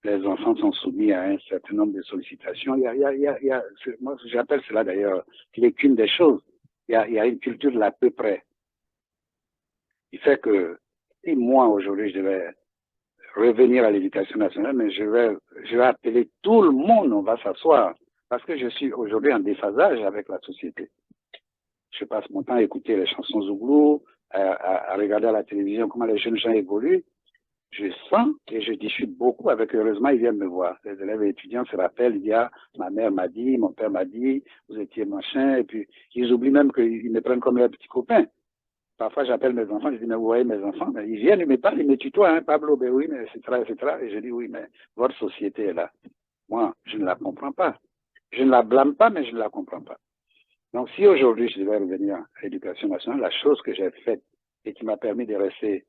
S2: les enfants sont soumis à un certain nombre de sollicitations. Moi, j'appelle cela d'ailleurs, qui n'est qu'une des choses. Il y a une culture de l'à peu près. Il fait que, si moi, aujourd'hui, je devais revenir à l'éducation nationale, mais je vais appeler tout le monde, on va s'asseoir, parce que je suis aujourd'hui en déphasage avec la société. Je passe mon temps à écouter les chansons zouglou, à regarder à la télévision comment les jeunes gens évoluent. Je sens et je discute beaucoup avec, heureusement, ils viennent me voir. Les élèves et étudiants se rappellent, il y a, ma mère m'a dit, mon père m'a dit, vous étiez machin, et puis ils oublient même qu'ils me prennent comme leurs petits copains. Parfois, j'appelle mes enfants, je dis, mais vous voyez mes enfants, mais ils viennent, ils me parlent, ils me tutoient, hein, Pablo, ben oui, mais etc., etc. Et je dis, oui, mais votre société est là. Moi, je ne la comprends pas. Je ne la blâme pas, mais je ne la comprends pas. Donc, si aujourd'hui, je devais revenir à l'éducation nationale, la chose que j'ai faite et qui m'a permis de rester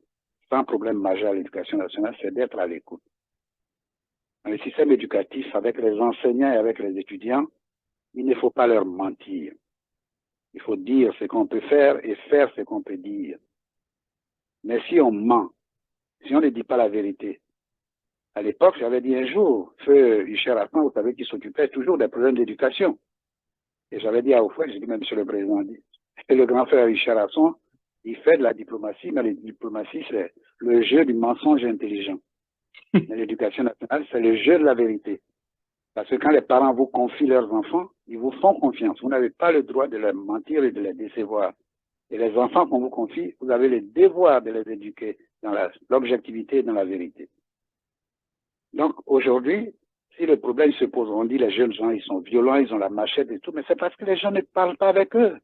S2: sans problème majeur à l'éducation nationale, c'est d'être à l'écoute. Dans le système éducatif, avec les enseignants et avec les étudiants, il ne faut pas leur mentir. Il faut dire ce qu'on peut faire et faire ce qu'on peut dire. Mais si on ment, si on ne dit pas la vérité, à l'époque, j'avais dit un jour, feu Hichet Hassan, vous savez, qui s'occupait toujours des problèmes d'éducation. Et j'avais dit à Oufouet, j'ai dit, mais monsieur le président, et le grand frère Hichet Hassan, il fait de la diplomatie, mais la diplomatie, c'est le jeu du mensonge intelligent. Mais l'éducation nationale, c'est le jeu de la vérité. Parce que quand les parents vous confient leurs enfants, ils vous font confiance. Vous n'avez pas le droit de leur mentir et de les décevoir. Et les enfants qu'on vous confie, vous avez le devoir de les éduquer dans l'objectivité et dans la vérité. Donc aujourd'hui, si le problème se pose, on dit les jeunes gens, ils sont violents, ils ont la machette et tout, mais c'est parce que les gens ne parlent pas avec eux.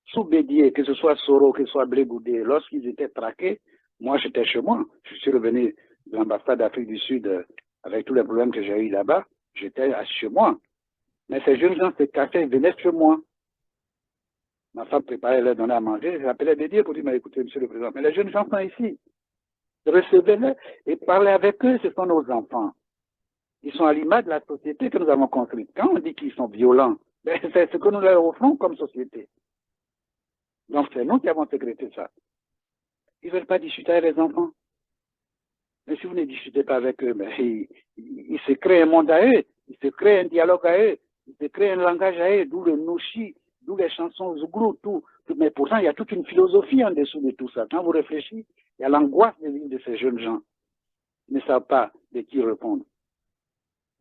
S2: Sous Bédier, que ce soit Soro, que ce soit Blé Goudé, lorsqu'ils étaient traqués, moi j'étais chez moi. Je suis revenu de l'ambassade d'Afrique du Sud avec tous les problèmes que j'ai eu là-bas, j'étais chez moi. Mais ces jeunes gens se cassaient, ils venaient chez moi. Ma femme préparait, leur donnait à manger, j'appelais Bédier pour dire, mais écoutez, monsieur le président, mais les jeunes gens sont ici. Recevez-les et parlez avec eux, ce sont nos enfants. Ils sont à l'image de la société que nous avons construite. Quand on dit qu'ils sont violents, ben, c'est ce que nous leur offrons comme société. Donc c'est nous qui avons sécrété ça. Ils ne veulent pas discuter avec les enfants. Mais si vous ne discutez pas avec eux, ben, ils se créent un monde à eux, ils se créent un dialogue à eux, ils se créent un langage à eux, d'où le nouchi, d'où les chansons zouglou, tout. Mais pourtant, il y a toute une philosophie en dessous de tout ça. Quand vous réfléchissez, il y a l'angoisse de vie de ces jeunes gens. Ils ne savent pas de qui répondre.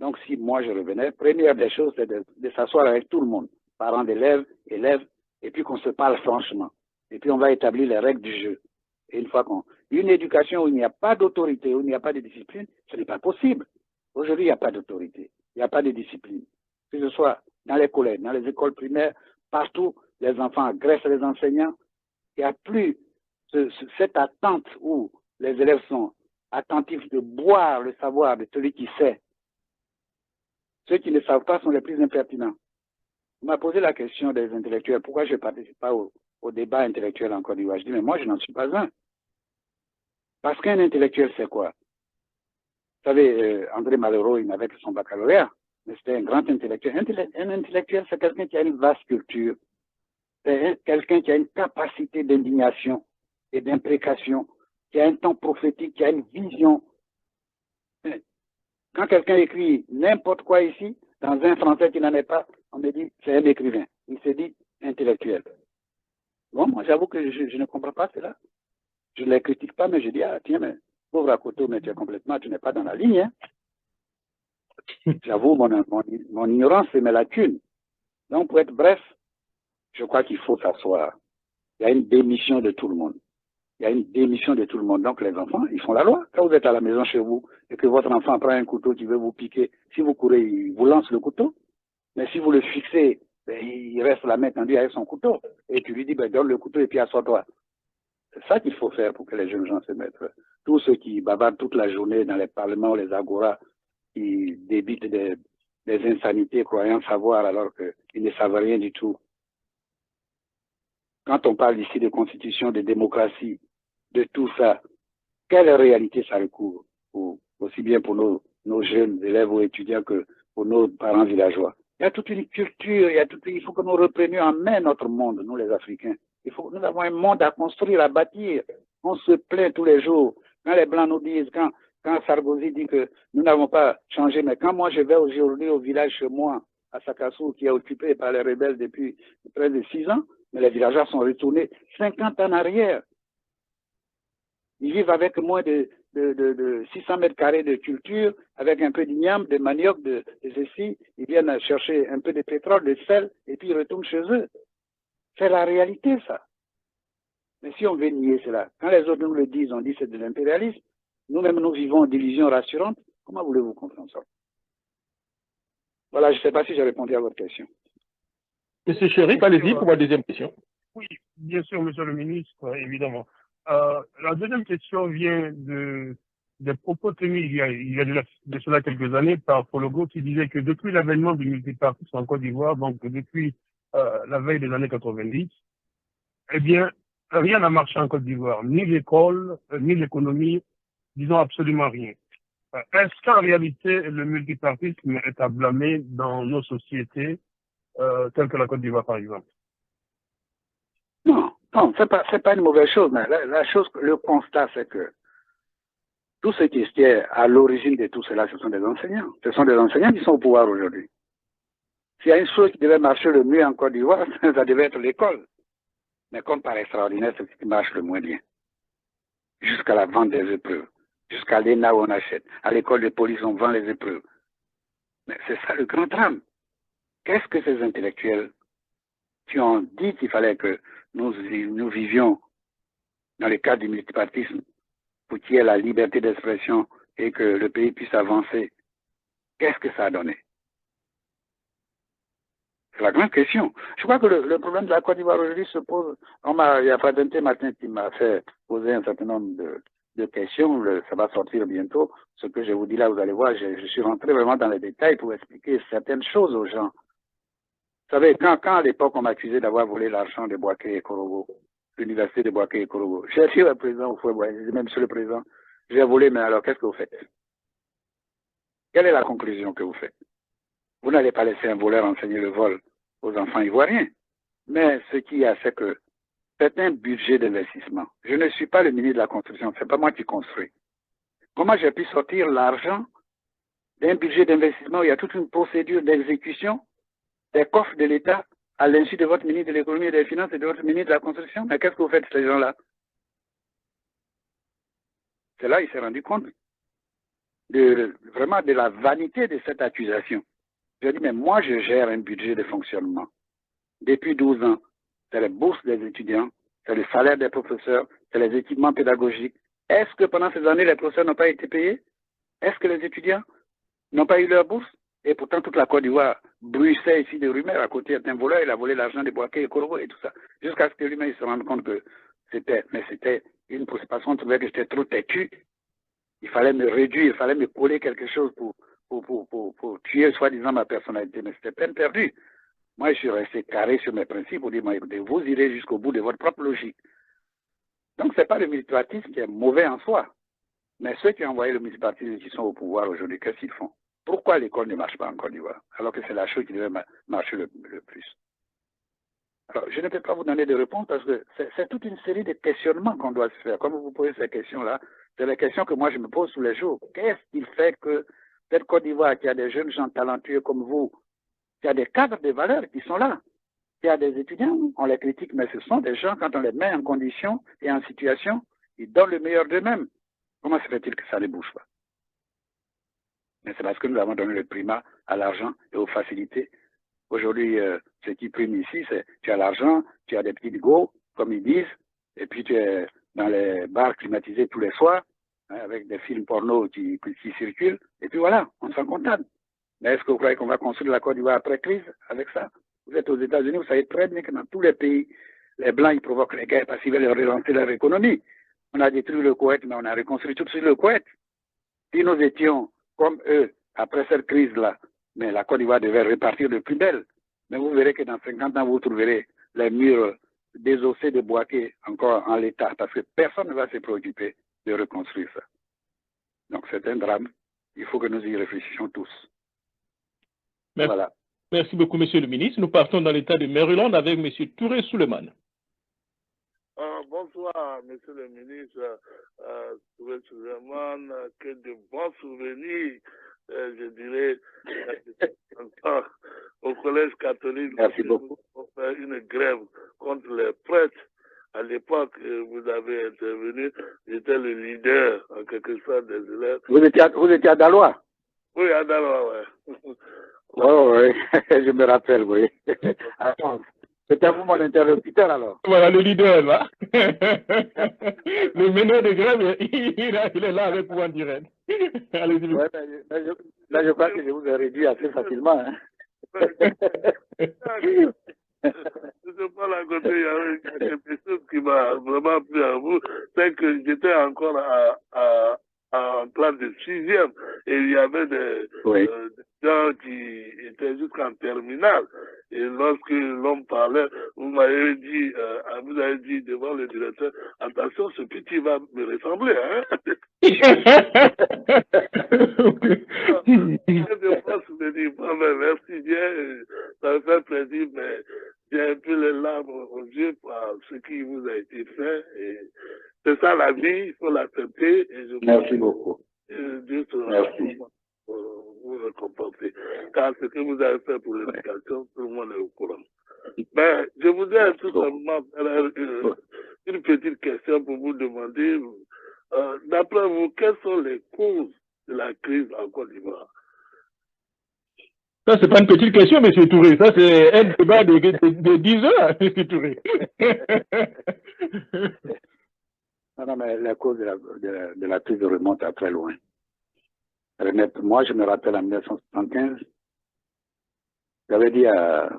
S2: Donc, si moi je revenais, première des choses, c'est de s'asseoir avec tout le monde, parents d'élèves, élèves, et puis qu'on se parle franchement. Et puis on va établir les règles du jeu. Et une fois une éducation où il n'y a pas d'autorité, où il n'y a pas de discipline, ce n'est pas possible. Aujourd'hui, il n'y a pas d'autorité, il n'y a pas de discipline. Que ce soit dans les collèges, dans les écoles primaires, partout, les enfants agressent les enseignants. Il n'y a plus cette attente où les élèves sont attentifs de boire le savoir de celui qui sait. Ceux qui ne savent pas sont les plus impertinents. On m'a posé la question des intellectuels, pourquoi je ne participe pas au débat intellectuel en Côte d'Ivoire. Je dis, mais moi, je n'en suis pas un. Parce qu'un intellectuel, c'est quoi? Vous savez, André Malraux, il n'avait que son baccalauréat, mais c'était un grand intellectuel. Un intellectuel, c'est quelqu'un qui a une vaste culture. C'est quelqu'un qui a une capacité d'indignation et d'imprécation, qui a un temps prophétique, qui a une vision. Quand quelqu'un écrit n'importe quoi ici, dans un français qui n'en est pas, on me dit, c'est un écrivain. Il se dit intellectuel. Bon, moi, j'avoue que je ne comprends pas cela. Je ne les critique pas, mais je dis, ah, tiens, mais pauvre Akoto, mais tu n'es pas dans la ligne. Hein. J'avoue mon ignorance et mes lacunes. Donc, pour être bref, je crois qu'il faut s'asseoir. il y a une démission de tout le monde. Il y a une démission de tout le monde. Donc, les enfants, ils font la loi. Quand vous êtes à la maison chez vous et que votre enfant prend un couteau qui veut vous piquer, si vous courez, il vous lance le couteau. Mais si vous le fixez, ben, il reste la main tendue avec son couteau. Et tu lui dis, ben, donne le couteau et puis assois-toi. C'est ça qu'il faut faire pour que les jeunes gens se mettent. Tous ceux qui bavardent toute la journée dans les parlements, les agoras, qui débitent des insanités croyant savoir alors qu'ils ne savent rien du tout. Quand on parle ici de constitution, de démocratie, de tout ça, quelle réalité ça recouvre, aussi bien pour nos jeunes élèves ou étudiants que pour nos parents villageois? Il y a toute une culture, il faut que nous reprenions en main notre monde, nous les Africains. Nous avons un monde à construire, à bâtir. On se plaint tous les jours. Quand les Blancs nous disent, quand Sarkozy dit que nous n'avons pas changé, mais quand moi je vais aujourd'hui au village chez moi, à Sakassou, qui est occupé par les rebelles depuis près de 6 ans, mais les villageois sont retournés 50 ans en arrière. Ils vivent avec moins de 600 mètres carrés de culture, avec un peu d'igname, de manioc, de ceci. Ils viennent chercher un peu de pétrole, de sel, et puis ils retournent chez eux. C'est la réalité, ça. Mais si on veut nier cela, quand les autres nous le disent, on dit c'est de l'impérialisme, nous-mêmes nous vivons en division rassurante, comment voulez-vous comprendre ça? Voilà, je ne sais pas si j'ai répondu à votre question.
S1: Monsieur Chérif, allez-y pour ma deuxième question.
S4: Oui, bien sûr, monsieur le ministre, évidemment. La deuxième question vient des propos tenus il y a de cela quelques années par Pologo qui disait que depuis l'avènement du multipartisme en Côte d'Ivoire, donc depuis la veille des années 90, eh bien, rien n'a marché en Côte d'Ivoire, ni l'école, ni l'économie, disons absolument rien. Est-ce qu'en réalité, le multipartisme est à blâmer dans nos sociétés, telles que la Côte d'Ivoire, par exemple?
S2: Non, c'est pas une mauvaise chose, mais le constat, c'est que tout ce qui est à l'origine de tout cela, ce sont des enseignants. Ce sont des enseignants qui sont au pouvoir aujourd'hui. S'il y a une chose qui devait marcher le mieux en Côte d'Ivoire, ça devait être l'école. Mais comme par extraordinaire, c'est ce qui marche le moins bien. Jusqu'à la vente des épreuves. Jusqu'à l'ENA où on achète. À l'école de police, on vend les épreuves. Mais c'est ça le grand drame. Qu'est-ce que ces intellectuels qui ont dit qu'il fallait que nous vivions dans le cadre du multipartisme pour qu'il y ait la liberté d'expression et que le pays puisse avancer, qu'est-ce que ça a donné? C'est la grande question. Je crois que le problème de la Côte d'Ivoire aujourd'hui se pose. Il y a Fadente Martin qui m'a fait poser un certain nombre de questions. Ça va sortir bientôt. Ce que je vous dis là, vous allez voir, je suis rentré vraiment dans les détails pour expliquer certaines choses aux gens. Vous savez, quand à l'époque on m'accusait d'avoir volé l'argent de Boaké et Korobo, l'université de Boaké et Korobo, j'ai dit au président, au Fouet, j'ai dit même monsieur le président, j'ai volé, mais alors qu'est-ce que vous faites? Quelle est la conclusion que vous faites? Vous n'allez pas laisser un voleur enseigner le vol aux enfants ivoiriens. Mais ce qu'il y a, c'est que c'est un budget d'investissement. Je ne suis pas le ministre de la Construction, ce n'est pas moi qui construis. Comment j'ai pu sortir l'argent d'un budget d'investissement où il y a toute une procédure d'exécution des coffres de l'État à l'insu de votre ministre de l'Économie et des Finances et de votre ministre de la Construction? Mais qu'est-ce que vous faites, ces gens-là? C'est là qu'il s'est rendu compte vraiment de la vanité de cette accusation. Je dis, mais moi, je gère un budget de fonctionnement. Depuis 12 ans, c'est les bourses des étudiants, c'est le salaire des professeurs, c'est les équipements pédagogiques. Est-ce que pendant ces années, les professeurs n'ont pas été payés? Est-ce que les étudiants n'ont pas eu leur bourse? Et pourtant, toute la Côte d'Ivoire bruissait ici de rumeurs. À côté d'un voleur, il a volé l'argent des Boaké et Korobo et tout ça. Jusqu'à ce que lui-même se rende compte que c'était une préoccupation. On trouvait que j'étais trop têtu. Il fallait me réduire, il fallait me coller quelque chose pour tuer soi-disant ma personnalité. Mais c'était peine perdue. Moi, je suis resté carré sur mes principes pour dire, écoutez, vous irez jusqu'au bout de votre propre logique. Donc, ce n'est pas le multipartisme qui est mauvais en soi. Mais ceux qui ont envoyé le multipartisme qui sont au pouvoir aujourd'hui, qu'est-ce qu'ils font? Pourquoi l'école ne marche pas en Côte d'Ivoire, alors que c'est la chose qui devait marcher le plus? Alors, je ne peux pas vous donner de réponse parce que c'est toute une série de questionnements qu'on doit se faire. Comme vous posez ces questions-là, c'est les questions que moi je me pose tous les jours. Qu'est-ce qui fait que cette Côte d'Ivoire, qui a des jeunes gens talentueux comme vous, qui a des cadres de valeurs qui sont là, qui a des étudiants, on les critique, mais ce sont des gens, quand on les met en condition et en situation, ils donnent le meilleur d'eux-mêmes. Comment se fait-il que ça ne bouge pas? Mais c'est parce que nous avons donné le primat à l'argent et aux facilités. Aujourd'hui, ce qui prime ici, c'est tu as l'argent, tu as des petits bigots, comme ils disent, et puis tu es dans les bars climatisés tous les soirs, hein, avec des films porno qui circulent, et puis voilà, on s'en contente. Mais est-ce que vous croyez qu'on va construire la Côte d'Ivoire après crise avec ça? Vous êtes aux États-Unis, vous savez très bien que dans tous les pays, les Blancs, ils provoquent les guerres parce qu'ils veulent relancer leur économie. On a détruit le Koweït, mais on a reconstruit tout de suite le Koweït. Si nous étions comme eux, après cette crise-là, mais la Côte d'Ivoire devait repartir de plus belle. Mais vous verrez que dans 50 ans, vous trouverez les murs désossés, déboîtés encore en l'état, parce que personne ne va se préoccuper de reconstruire ça. Donc c'est un drame. Il faut que nous y réfléchissions tous.
S1: Merci. Voilà. Merci beaucoup, Monsieur le ministre. Nous partons dans l'État de Maryland avec Monsieur Touré Souleymane.
S5: Bonsoir, Monsieur le ministre Touré Souleymane. Que de bons souvenirs, je dirais, au Collège catholique.
S2: Merci beaucoup.
S5: Pour faire une grève contre les prêtres. À l'époque, vous avez intervenu, j'étais le leader, en quelque sorte, des élèves.
S2: Vous étiez à Dalois?
S5: Oui, à Dalois, oui.
S2: Oh, oui, je me rappelle, oui. C'était vous mon interlocuteur, alors.
S1: Voilà, le leader, là. Le meneur de grève, il est là avec vous en direct. Allez-y.
S2: Ouais, là, je crois que je vous ai réduit assez facilement. Hein.
S5: Je sais pas, à côté, il y avait quelque chose qui m'a vraiment plu à vous. C'est que j'étais encore en classe de 6e et il y avait des gens qui étaient jusqu'en terminale. Et lorsque l'homme parlait, vous avez dit devant le directeur, attention, ce petit va me ressembler, hein. Merci bien, ça me fait plaisir, mais j'ai un peu les larmes aux yeux par ce qui vous a été fait. Et c'est ça la vie, il faut l'accepter.
S2: Merci beaucoup.
S5: Dieu sera vous récompenser. Car ce que vous avez fait pour l'éducation, tout le monde est au courant. Mais je voudrais tout simplement faire une petite question pour vous demander, d'après vous, quelles sont les causes de la crise en Côte d'Ivoire?
S1: Ça, c'est pas une petite question, M. Touré. Ça, c'est un débat de 10 heures, M. Touré.
S2: Non, mais la cause de la crise remonte à très loin. Moi, je me rappelle en 1975, j'avais dit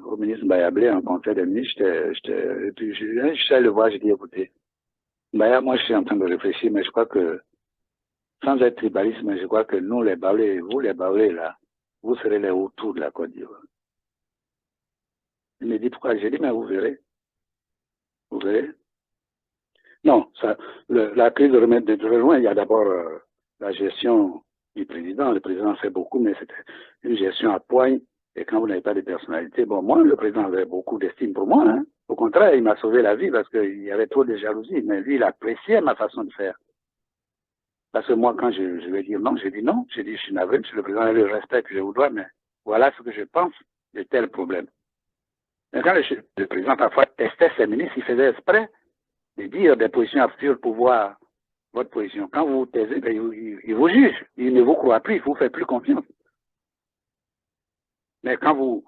S2: au ministre Mbayablé en conseil des ministres, je suis allé le voir, j'ai dit, écoutez, Mbaya, moi je suis en train de réfléchir, mais je crois que, sans être tribaliste, mais je crois que nous les Baoulés, vous les Baoulés là, vous serez les autour de la Côte d'Ivoire. Il me dit pourquoi? J'ai dit, mais vous verrez. Vous verrez. Non, la crise remonte de très loin. Il y a d'abord la gestion du président. Le président fait beaucoup, mais c'était une gestion à poigne. Et quand vous n'avez pas de personnalité, bon, moi, le président avait beaucoup d'estime pour moi. Hein. Au contraire, il m'a sauvé la vie parce qu'il y avait trop de jalousie. Mais lui, il appréciait ma façon de faire. Parce que moi, quand je vais dire non, j'ai dit non. J'ai dit, je suis navré, monsieur le président, et le respect que je vous dois, mais voilà ce que je pense de tel problème. Mais quand le président, parfois, testait ses ministres, il faisait exprès de dire des positions absurdes pour voir votre position. Quand vous vous taisez, ben, il vous juge. Il ne vous croit plus, il ne vous fait plus confiance. Mais quand vous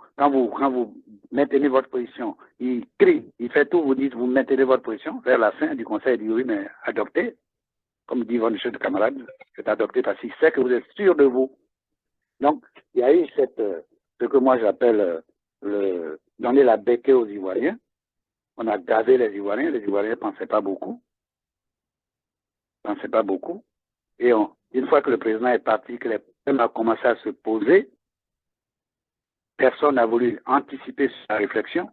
S2: maintenez votre position, il crie, il fait tout, vous dites, vous maintenez votre position. Vers la fin du conseil, il dit oui, mais adoptez. Comme dit votre jeune camarade, c'est adopté parce qu'il sait que vous êtes sûr de vous. Donc, il y a eu ce que moi j'appelle donner la béquille aux Ivoiriens. On a gavé les Ivoiriens ne pensaient pas beaucoup. Et une fois que le président est parti, que les problèmes ont commencé à se poser, personne n'a voulu anticiper sur la réflexion.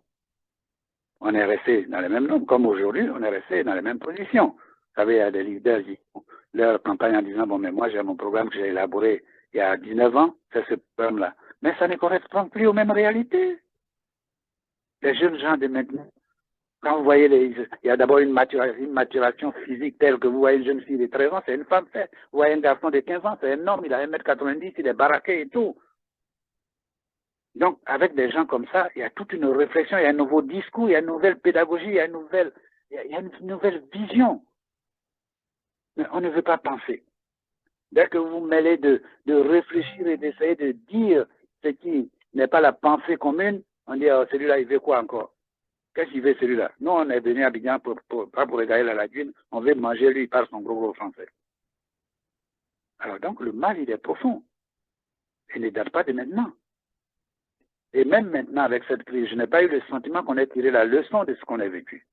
S2: On est resté dans les mêmes normes, comme aujourd'hui, on est resté dans les mêmes positions. Vous savez, il y a des leaders qui font leur campagne en disant, bon, mais moi j'ai mon programme que j'ai élaboré il y a 19 ans, c'est ce programme-là. Mais ça ne correspond plus aux mêmes réalités. Les jeunes gens de maintenant, quand vous voyez, il y a d'abord une maturation physique telle que vous voyez une jeune fille de 13 ans, c'est une femme faite. Vous voyez un garçon de 15 ans, c'est un homme, il a 1m90, il est baraqué et tout. Donc, avec des gens comme ça, il y a toute une réflexion, il y a un nouveau discours, il y a une nouvelle pédagogie, il y a une nouvelle vision. Mais on ne veut pas penser. Dès que vous vous mêlez de réfléchir et d'essayer de dire ce qui n'est pas la pensée commune, on dit, oh, celui-là, il veut quoi encore? Qu'est-ce qu'il veut celui-là? Nous, on est venu à Abidjan pas pour regarder la lagune, on veut manger, lui, il parle son gros français. Alors donc, le mal, il est profond. Il ne date pas de maintenant. Et même maintenant, avec cette crise, je n'ai pas eu le sentiment qu'on ait tiré la leçon de ce qu'on a vécu.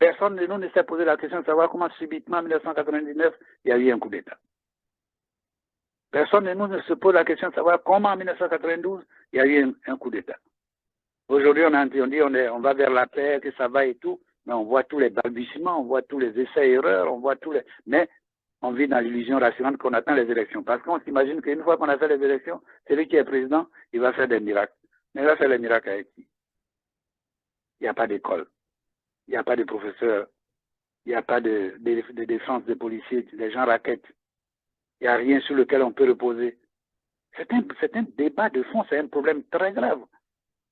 S2: Personne de nous ne s'est posé la question de savoir comment subitement, en 1999, il y a eu un coup d'État. Personne de nous ne se pose la question de savoir comment, en 1992, il y a eu un coup d'État. Aujourd'hui, on dit on va vers la paix, que ça va et tout, mais on voit tous les balbutiements, on voit tous les essais-erreurs, on voit tous les... Mais on vit dans l'illusion rassurante qu'on attend les élections. Parce qu'on s'imagine qu'une fois qu'on a fait les élections, celui qui est président, il va faire des miracles. Mais il va faire les miracles avec qui? Il n'y a pas d'école. Il n'y a pas de professeurs. Il n'y a pas de défense des policiers. Les gens raquettent. Il n'y a rien sur lequel on peut reposer. C'est un débat de fond, c'est un problème très grave.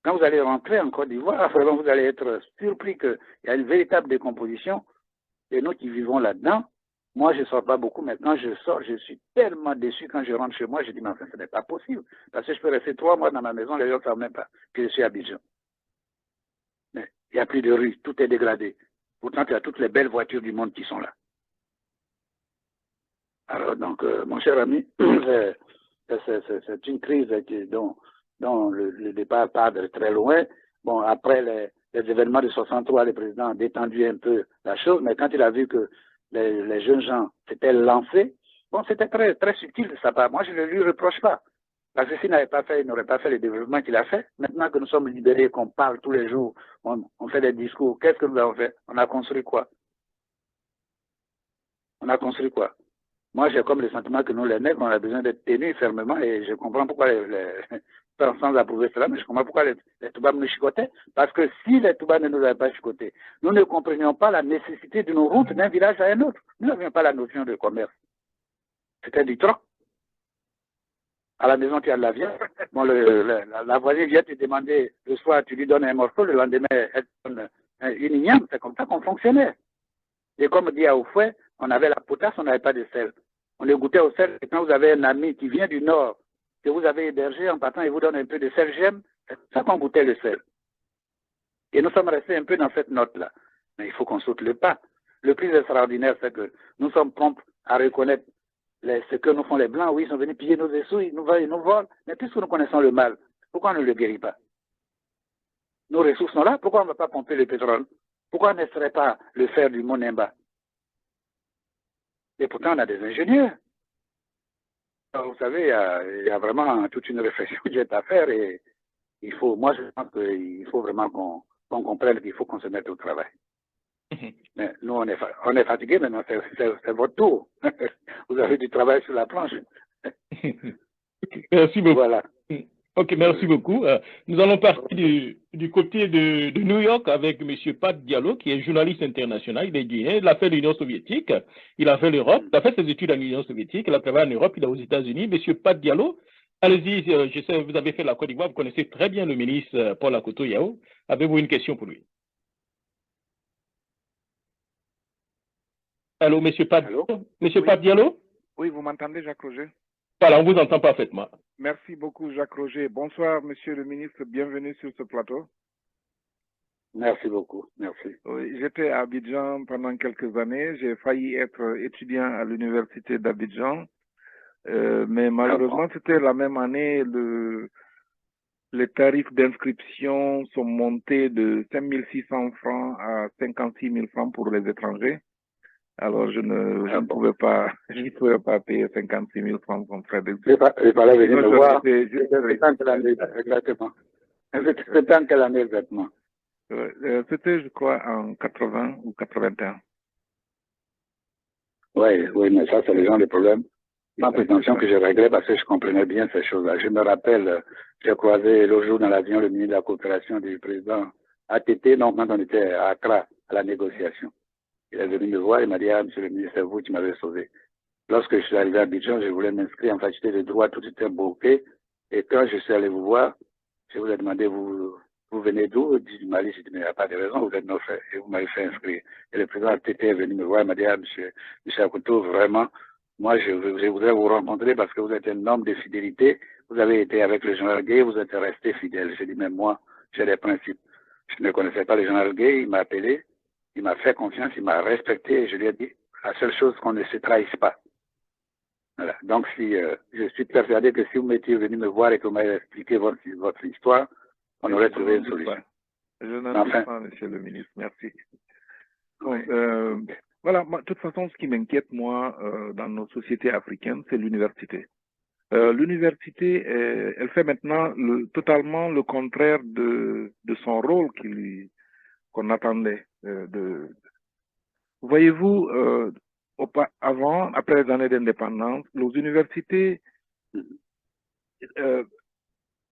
S2: Quand vous allez rentrer en Côte d'Ivoire, vous allez être surpris qu'il y a une véritable décomposition. Et nous qui vivons là-dedans, moi, je ne sors pas beaucoup. Maintenant, je sors, je suis tellement déçu quand je rentre chez moi. Je dis, mais enfin, ce n'est pas possible. Parce que je peux rester 3 mois dans ma maison, les gens ne savent même pas que je suis à Abidjan. Mais il n'y a plus de rue, tout est dégradé. Pourtant, il y a toutes les belles voitures du monde qui sont là. Alors, donc, mon cher ami, c'est une crise dont le départ part de très loin. Bon, après les événements de 63, le président a détendu un peu la chose, mais quand il a vu que les jeunes gens s'étaient lancés, bon, c'était très, très subtil de sa part. Moi, je ne lui reproche pas. Parce que s'il n'avait pas fait, il n'aurait pas fait le développement qu'il a fait. Maintenant que nous sommes libérés, qu'on parle tous les jours, on fait des discours, qu'est-ce que nous avons fait? On a construit quoi? On a construit quoi? Moi, j'ai comme le sentiment que nous, les nègres, on a besoin d'être tenus fermement et je comprends pourquoi sans approuver cela, mais je comprends pourquoi les Toubabs nous chicotaient. Parce que si les Toubabs ne nous avaient pas chicotés, nous ne comprenions pas la nécessité d'une route d'un village à un autre. Nous n'avions pas la notion de commerce. C'était du troc. À la maison, tu as de la viande. Bon, la voisine vient te demander, le soir, tu lui donnes un morceau, le lendemain, elle donne une igname. C'est comme ça qu'on fonctionnait. Et comme dit à Oufouet, on avait la potasse, on n'avait pas de sel. On le goûtait au sel. Et quand vous avez un ami qui vient du nord, que vous avez hébergé en partant, il vous donne un peu de sel j'aime, c'est ça qu'on goûtait le sel. Et nous sommes restés un peu dans cette note-là. Mais il faut qu'on saute le pas. Le plus extraordinaire, c'est que nous sommes prompts à reconnaître ce que nous font les Blancs. Oui, ils sont venus piller nos essous, ils nous volent. Mais puisque nous connaissons le mal, pourquoi on ne le guérit pas? Nos ressources sont là, pourquoi on ne va pas pomper le pétrole? Pourquoi on n'essaierait pas le fer du Monimba? Et pourtant, on a des ingénieurs. Alors, vous savez, il y a vraiment toute une réflexion qui est à faire et moi, je pense qu'il faut vraiment qu'on comprenne qu'il faut qu'on se mette au travail. Mais nous, on est fatigués maintenant, c'est votre tour. Vous avez du travail sur la planche.
S1: Merci beaucoup.
S2: Voilà.
S1: Ok, merci beaucoup. Nous allons partir du côté de New York avec M. Pat Diallo, qui est journaliste international. Il est guinéen, il a fait l'Union soviétique, il a fait l'Europe, il a fait ses études en Union soviétique, il a travaillé en Europe, il est aux États-Unis. M. Pat Diallo, allez-y, je sais, vous avez fait la Côte d'Ivoire, vous connaissez très bien le ministre Paul Akoto Yao. Avez-vous une question pour lui? Allô, M. Pat Diallo? Monsieur Pat Diallo?
S6: Oui, vous m'entendez, Jacques Roger?
S1: Voilà, on vous entend parfaitement.
S6: Merci beaucoup, Jacques Roger. Bonsoir, monsieur le ministre. Bienvenue sur ce plateau.
S2: Merci beaucoup. Merci.
S6: Oui, j'étais à Abidjan pendant quelques années. J'ai failli être étudiant à l'université d'Abidjan. Mais malheureusement, c'était la même année. Les tarifs d'inscription sont montés de 5 600 francs à 56 000 francs pour les étrangers. Alors, je ne pouvais pas payer 56 000 francs comme frais d'inscription.
S2: Il fallait venir me voir. C'était en quelle année exactement? C'était en quelle année exactement?
S6: C'était, je crois, en 80 ou 81.
S2: Oui, mais ça, c'est le genre de problème. Ma prétention que je réglais parce que je comprenais bien ces choses-là. Je me rappelle, j'ai croisé l'autre jour dans l'avion le ministre de la coopération du président ATT, donc quand on était à Accra, à la négociation. Il est venu me voir, il m'a dit, monsieur le ministre, c'est vous qui m'avez sauvé. Lorsque je suis arrivé à Abidjan, je voulais m'inscrire en faculté de droit, tout était bloqué. Et quand je suis allé vous voir, je vous ai demandé, vous venez d'où? Du Mali. J'ai dit, mais il n'y a pas de raison, vous êtes nos frères. Et vous m'avez fait inscrire. Et le président ATT est venu me voir, il m'a dit, monsieur Akoto, vraiment, moi, je voudrais vous rencontrer parce que vous êtes un homme de fidélité. Vous avez été avec le général Gueye, vous êtes resté fidèle. J'ai dit, mais moi, j'ai des principes. Je ne connaissais pas le général Gay, il m'a appelé, il m'a fait confiance, il m'a respecté et je lui ai dit la seule chose qu'on ne se trahisse pas. Voilà. Donc, je suis persuadé que si vous m'étiez venu me voir et que vous m'avez expliqué votre histoire, on aurait trouvé une solution.
S6: Je n'en doute pas, monsieur le ministre. Merci. Donc, voilà, de toute façon, ce qui m'inquiète, moi, dans nos sociétés africaines, c'est l'université. L'université, elle fait maintenant totalement le contraire de son rôle qu'on attendait. Voyez-vous, avant, après les années d'indépendance, nos universités,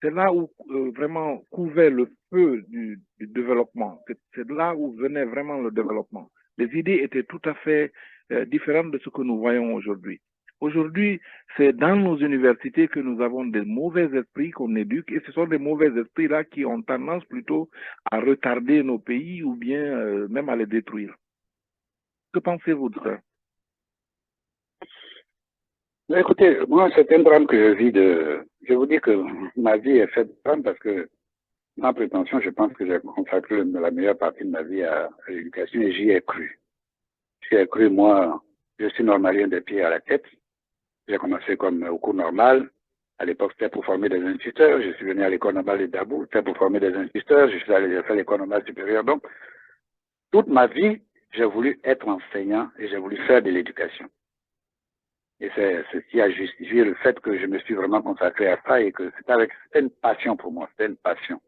S6: c'est là où vraiment couvait le feu du développement. C'est là où venait vraiment le développement. Les idées étaient tout à fait différentes de ce que nous voyons aujourd'hui. Aujourd'hui, c'est dans nos universités que nous avons des mauvais esprits qu'on éduque, et ce sont des mauvais esprits-là qui ont tendance plutôt à retarder nos pays ou bien même à les détruire. Que pensez-vous de ça?
S2: Écoutez, moi, c'est un drame que je vis Je vous dis que ma vie est faite de drame parce que, sans prétention, je pense que j'ai consacré la meilleure partie de ma vie à l'éducation et j'y ai cru. J'y ai cru, moi, je suis normalien des pieds à la tête. J'ai commencé comme au cours normal. À l'époque, c'était pour former des instituteurs. Je suis venu à l'école normale de Dabou, c'était pour former des instituteurs. Je suis allé faire l'école normale supérieure. Donc, toute ma vie, j'ai voulu être enseignant et j'ai voulu faire de l'éducation. Et c'est ce qui a justifié le fait que je me suis vraiment consacré à ça et que c'était une passion pour moi, c'était une passion.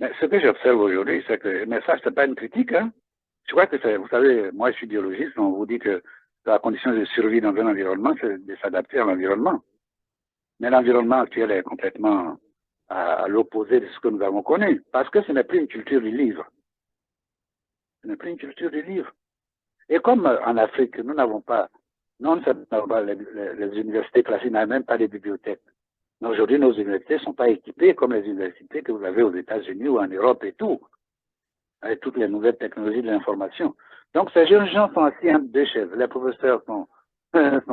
S2: Mais ce que j'observe aujourd'hui, c'est que, mais ça, c'est pas une critique, hein. Je crois que vous savez, moi je suis biologiste, on vous dit que la condition de survie dans un environnement, c'est de s'adapter à l'environnement. Mais l'environnement actuel est complètement à l'opposé de ce que nous avons connu, parce que ce n'est plus une culture du livre. Ce n'est plus une culture du livre. Et comme en Afrique, nous n'avons pas, les universités classiques n'ont même pas de bibliothèques. Aujourd'hui, nos universités ne sont pas équipées comme les universités que vous avez aux États-Unis ou en Europe et tout, avec toutes les nouvelles technologies de l'information. Donc, ces jeunes gens sont assis entre deux chaises. Les professeurs sont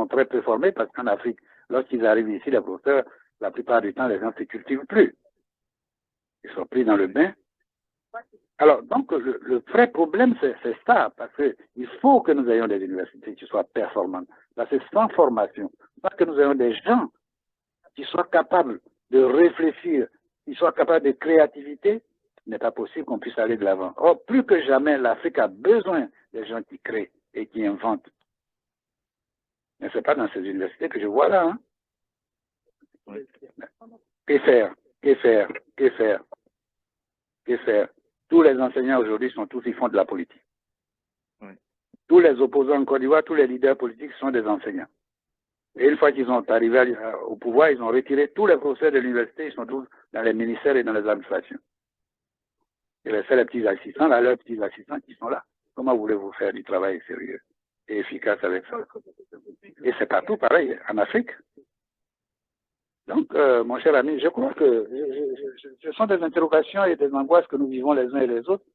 S2: très peu formés parce qu'en Afrique, lorsqu'ils arrivent ici, les professeurs, la plupart du temps, les gens ne se cultivent plus. Ils sont pris dans le bain. Alors, donc, le vrai problème, c'est ça, parce qu'il faut que nous ayons des universités qui soient performantes. Parce que sans formation, parce que nous ayons des gens qui soient capables de réfléchir, qui soient capables de créativité, il n'est pas possible qu'on puisse aller de l'avant. Or, plus que jamais, l'Afrique a besoin des gens qui créent et qui inventent. Mais ce n'est pas dans ces universités que je vois là. Hein. Que faire? Que faire? Que faire? Que faire? Tous les enseignants aujourd'hui ils font de la politique. Oui. Tous les opposants en Côte d'Ivoire, tous les leaders politiques sont des enseignants. Et une fois qu'ils sont arrivés au pouvoir, ils ont retiré tous les professeurs de l'université, ils sont tous dans les ministères et dans les administrations. Il reste les petits assistants, là, leurs petits assistants qui sont là. Comment voulez-vous faire du travail sérieux et efficace avec ça? Et c'est partout pareil, en Afrique. Donc, mon cher ami, je crois que ce sont des interrogations et des angoisses que nous vivons les uns et les autres,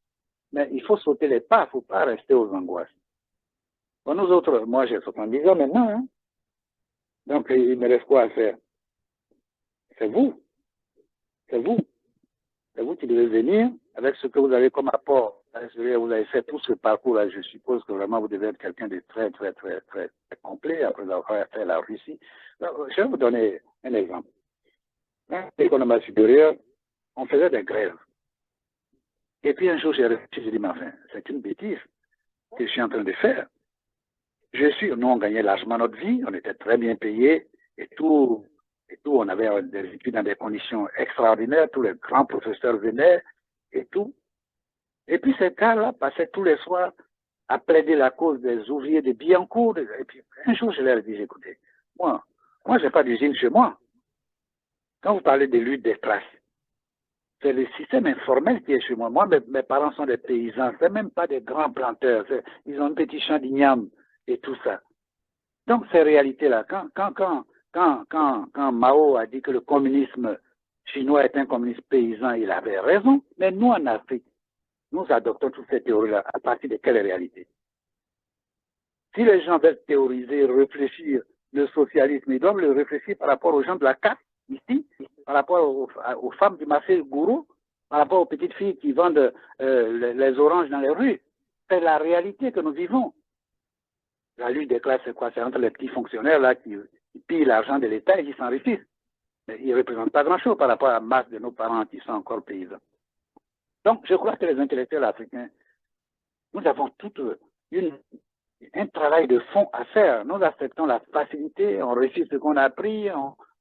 S2: mais il faut sauter les pas, il ne faut pas rester aux angoisses. Bon, nous autres, moi j'ai 70 ans maintenant, hein. Donc il me reste quoi à faire? C'est vous. C'est vous. C'est vous qui devez venir avec ce que vous avez comme apport. Vous avez fait tout ce parcours-là, je suppose que vraiment vous devez être quelqu'un de très, très, très, très, très complet après avoir fait la Russie. Alors, je vais vous donner un exemple. Dans l'économie supérieure, on faisait des grèves. Et puis un jour, j'ai réfléchi, j'ai dit, mais enfin, c'est une bêtise que je suis en train de faire. Nous, on gagnait largement notre vie, on était très bien payés et tout, on avait des études dans des conditions extraordinaires, tous les grands professeurs venaient et tout. Et puis ces gars-là passaient tous les soirs à plaider la cause des ouvriers de Billancourt. Et puis un jour, je leur ai dit, écoutez, moi, je n'ai pas d'usine chez moi. Quand vous parlez de lutte des classes, c'est le système informel qui est chez moi. Moi, mes parents sont des paysans, ce n'est même pas des grands planteurs. Ils ont un petit champ d'igname et tout ça. Donc, ces réalités-là, quand Mao a dit que le communisme chinois est un communisme paysan, il avait raison. Mais nous, en Afrique, nous adoptons toutes ces théories-là à partir de quelle réalité? Si les gens veulent théoriser, réfléchir le socialisme, ils doivent le réfléchir par rapport aux gens de la CAF, ici, par rapport aux femmes du marché gourou, par rapport aux petites filles qui vendent les oranges dans les rues. C'est la réalité que nous vivons. La lutte des classes, c'est quoi? C'est entre les petits fonctionnaires là qui pillent l'argent de l'État et qui s'enrichissent. Mais ils ne représentent pas grand-chose par rapport à la masse de nos parents qui sont encore paysans. Donc, je crois que les intellectuels africains, nous avons tout un travail de fond à faire. Nous acceptons la facilité, on réussit ce qu'on a appris,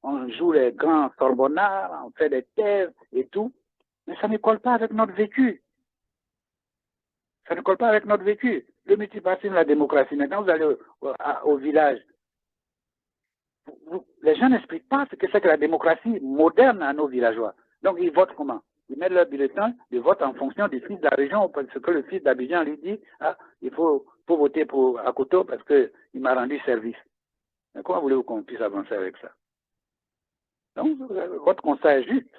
S2: on joue les grands sorbonnards, on fait des thèses et tout, mais ça ne colle pas avec notre vécu. Ça ne colle pas avec notre vécu. Le multipartisme, la démocratie. Maintenant, vous allez au village. Les gens n'expliquent pas ce que c'est que la démocratie moderne à nos villageois. Donc, ils votent comment? Ils mettent leur bulletin, ils votent en fonction du fils de la région, parce que le fils d'Abidjan lui dit, ah, il faut voter pour Akoto parce qu'il m'a rendu service. Mais comment voulez-vous qu'on puisse avancer avec ça? Donc, votre constat est juste.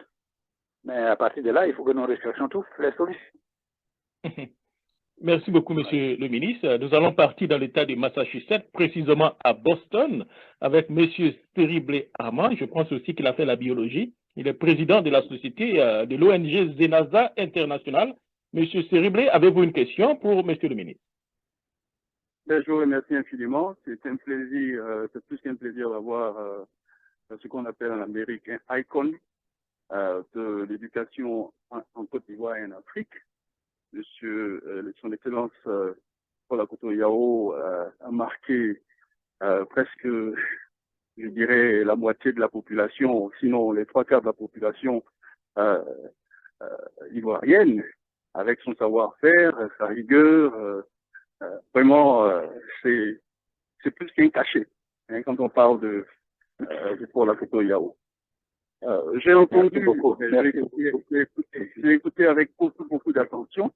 S2: Mais à partir de là, il faut que nous recherchions tous les solutions.
S1: Merci beaucoup, Monsieur le ministre. Nous allons partir dans l'État de Massachusetts, précisément à Boston, avec Monsieur Seri Blay Armand. Je pense aussi qu'il a fait la biologie. Il est président de la société de l'ONG Zenaza International. Monsieur Seri Blay, avez-vous une question pour Monsieur le ministre?
S7: Je vous remercie infiniment. C'est un plaisir, c'est plus qu'un plaisir d'avoir ce qu'on appelle en Amérique un icon de l'éducation en Côte d'Ivoire et en Afrique. Monsieur, son Excellence Paul Akoto Yao a marqué presque, je dirais, la moitié de la population, sinon les 3/4 de la population ivoirienne, avec son savoir-faire, sa rigueur. Vraiment, c'est plus qu'un cachet hein, quand on parle de Paul Akoto Yao. J'ai entendu, j'ai écouté avec beaucoup d'attention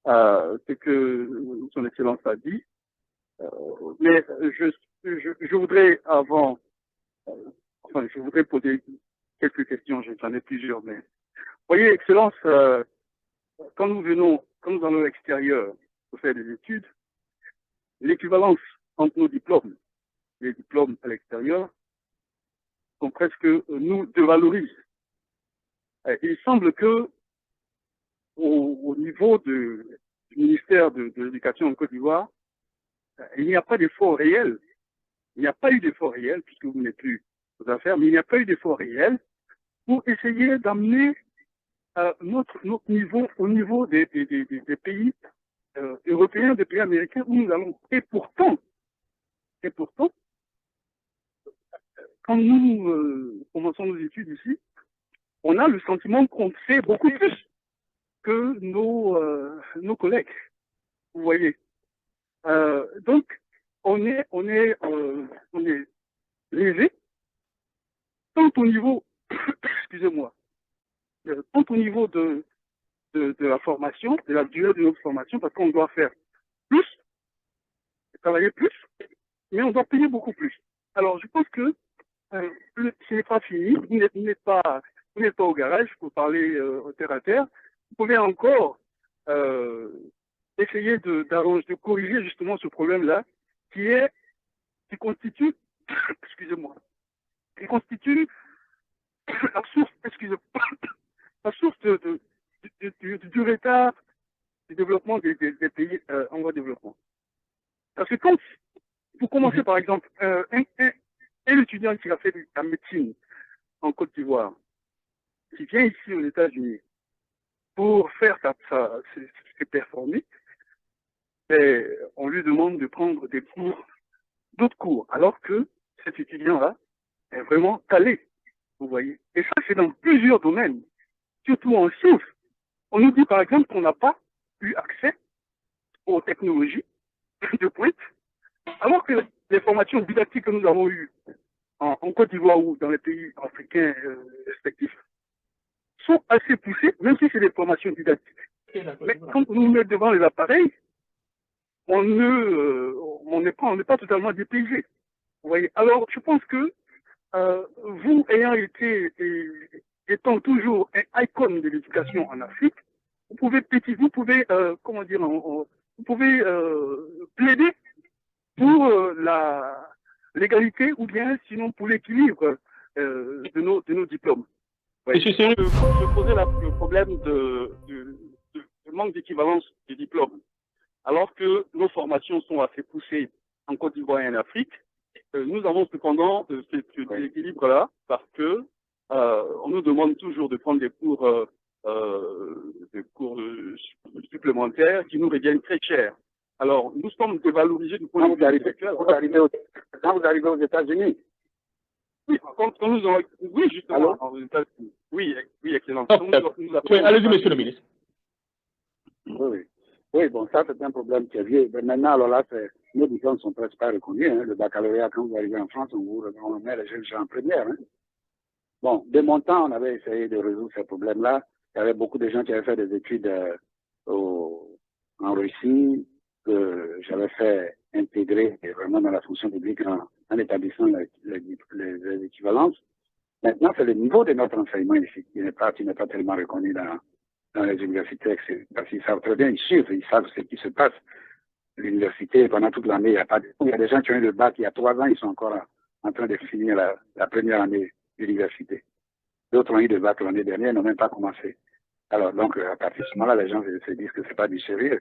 S7: ce que son Excellence a dit, mais je voudrais je voudrais poser quelques questions, j'en ai plusieurs, mais voyez, Excellence, quand nous allons à l'extérieur pour faire des études, l'équivalence entre nos diplômes, les diplômes à l'extérieur, sont presque nous dévalorisent. Il semble que au niveau du ministère de l'Éducation en Côte d'Ivoire, il n'y a pas d'effort réel. Il n'y a pas eu d'effort réel, puisque vous n'êtes plus aux affaires, mais il n'y a pas eu d'effort réel pour essayer d'amener notre niveau au niveau des pays européens, des pays américains où nous allons. Et pourtant, quand nous commençons nos études ici, on a le sentiment qu'on fait beaucoup plus que nos collègues. Vous voyez. Donc, on est léger, tant au niveau, excusez-moi, tant au niveau de la formation, de la durée de notre formation, parce qu'on doit faire plus, travailler plus, mais on doit payer beaucoup plus. Alors, je pense que ce n'est pas fini, vous n'êtes pas au garage pour parler terre à terre. Vous pouvez encore essayer de corriger justement ce problème-là, qui constitue, excusez-moi, qui constitue la source, la source du retard du développement des pays en voie de développement. Parce que quand vous commencez par exemple, un étudiant qui a fait la médecine en Côte d'Ivoire, qui vient ici aux États-Unis pour faire ses performer, on lui demande de prendre d'autres cours, alors que cet étudiant-là est vraiment calé, vous voyez. Et ça, c'est dans plusieurs domaines, surtout en sciences. On nous dit par exemple qu'on n'a pas eu accès aux technologies de pointe, alors que les formations didactiques que nous avons eues en Côte d'Ivoire ou dans les pays africains respectifs sont assez poussées, même si c'est des formations didactiques. Mais quand on nous met devant les appareils, on n'est pas totalement dépaysé. Vous voyez. Alors, je pense que vous étant toujours un icône de l'éducation en Afrique, vous pouvez plaider pour l'égalité ou bien sinon pour l'équilibre de nos diplômes. Vous
S1: Monsieur Seri,
S7: je posais le problème de manque d'équivalence des diplômes. Alors que nos formations sont assez poussées en Côte d'Ivoire et en Afrique, nous avons cependant cet équilibre-là parce que on nous demande toujours de prendre des cours supplémentaires qui nous reviennent très chers. Alors, nous sommes dévalorisés du point de vue intellectuel.
S2: Quand vous arrivez aux États-Unis.
S7: Oui, quand nous avons... Oui, justement, aux États-Unis. Oui, excellent.
S1: Oui, allez-y, monsieur le ministre.
S2: Oui, bon, ça, c'est un problème qui est vieux. Mais maintenant, alors là, nos diplômes ne sont presque pas reconnus. Hein. Le baccalauréat, quand vous arrivez en France, on met les jeunes gens en première. Hein. Bon, de mon temps, on avait essayé de résoudre ce problème-là. Il y avait beaucoup de gens qui avaient fait des études en Russie, que j'avais fait intégrer vraiment dans la fonction publique en établissant les équivalences. Maintenant, c'est le niveau de notre enseignement ici qui n'est pas tellement reconnu dans les universités. Parce qu'ils savent très bien, ils suivent, ils savent ce qui se passe. L'université, pendant toute l'année, il y a des gens qui ont eu le bac il y a 3 ans, ils sont encore en train de finir la première année d'université. D'autres ont eu le bac l'année dernière, n'ont même pas commencé. Alors, donc, à partir de ce moment-là, les gens se disent que c'est pas du sérieux.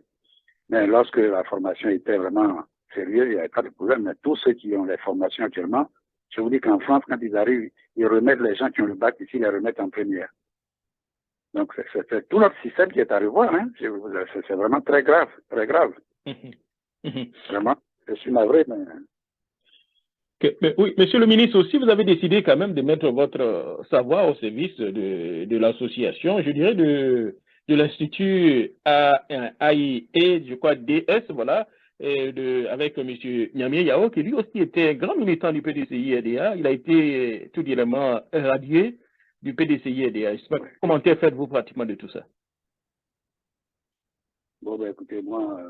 S2: Mais lorsque la formation était vraiment sérieuse, il n'y avait pas de problème. Mais tous ceux qui ont les formations actuellement, je vous dis qu'en France, quand ils arrivent, ils remettent les gens qui ont le bac ici, ils les remettent en première. Donc, c'est tout notre système qui est à revoir. Hein. C'est vraiment très grave, très grave. Vraiment, je suis navré, mais...
S1: Mais oui, monsieur le ministre, aussi, vous avez décidé quand même de mettre votre savoir au service de l'association, je dirais, de l'Institut AIE, je crois, DS, voilà, avec monsieur Niamey Yao, qui lui aussi était un grand militant du PDCI-RDA. Il a été tout directement radié du PDCI-RDA. Quel commentaire faites-vous pratiquement de tout ça?
S2: Bon, ben écoutez, moi,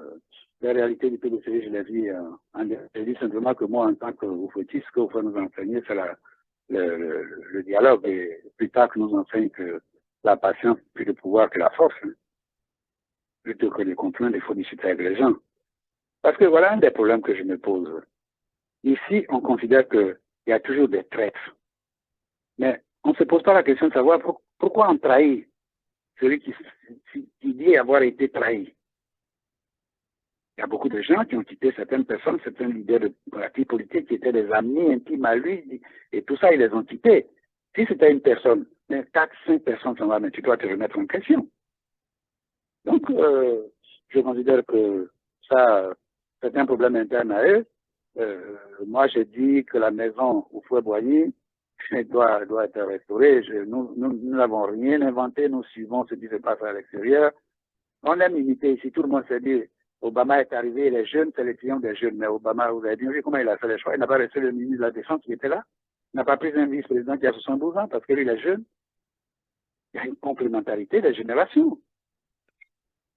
S2: la réalité du PDCI, je l'ai dit, je dis simplement que moi, en tant que oufotiste, ce que vous pouvez nous enseigner, c'est le dialogue, et plus tard que nous enseigne que la patience, plus de pouvoir que la force. Hein. Plutôt que les contraintes, il faut discuter avec les gens. Parce que voilà un des problèmes que je me pose. Ici, on considère qu'il y a toujours des traîtres. Mais on ne se pose pas la question de savoir pourquoi on trahit celui qui dit avoir été trahi. Il y a beaucoup de gens qui ont quitté certaines personnes, certains leaders de partis politiques qui étaient des amis intimes à lui, et tout ça, ils les ont quittés. Si c'était une personne, 4-5 personnes sont là, mais tu dois te remettre en question. Donc, je considère que ça, c'est un problème interne à eux. Moi, j'ai dit que la maison où Fouet-Boigny doit être restaurée. Nous n'avons rien inventé, nous suivons ce qui se passe à l'extérieur. On aime imiter ici, tout le monde s'est dit, Obama est arrivé, les jeunes, c'est les clients des jeunes. Mais Obama, vous avez bien vu comment il a fait les choix. Il n'a pas resté le ministre de la Défense qui était là. Il n'a pas pris un vice-président qui a 72 ans parce que lui, il est jeune. Il y a une complémentarité des générations.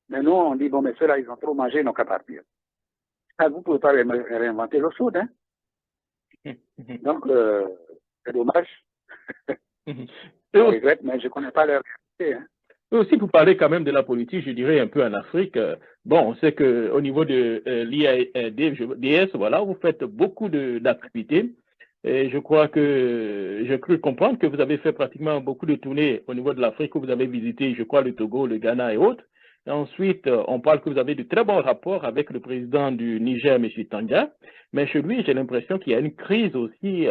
S2: Mais nous, on dit, bon, mais ceux-là, ils ont trop mangé, ils n'ont qu'à partir. Ah, vous ne pouvez pas réinventer l'eau chaude, hein. Donc, c'est dommage. Je regrette, mais je ne connais pas leur réalité, hein.
S1: Et aussi, pour parler quand même de la politique, je dirais un peu en Afrique, bon, on sait qu'au niveau de l'IADS, voilà, vous faites beaucoup d'activités. Et je crois que j'ai cru comprendre que vous avez fait pratiquement beaucoup de tournées au niveau de l'Afrique, où vous avez visité, je crois, le Togo, le Ghana et autres. Et ensuite, on parle que vous avez de très bons rapports avec le président du Niger, M. Tanga. Mais chez lui, j'ai l'impression qu'il y a une crise aussi,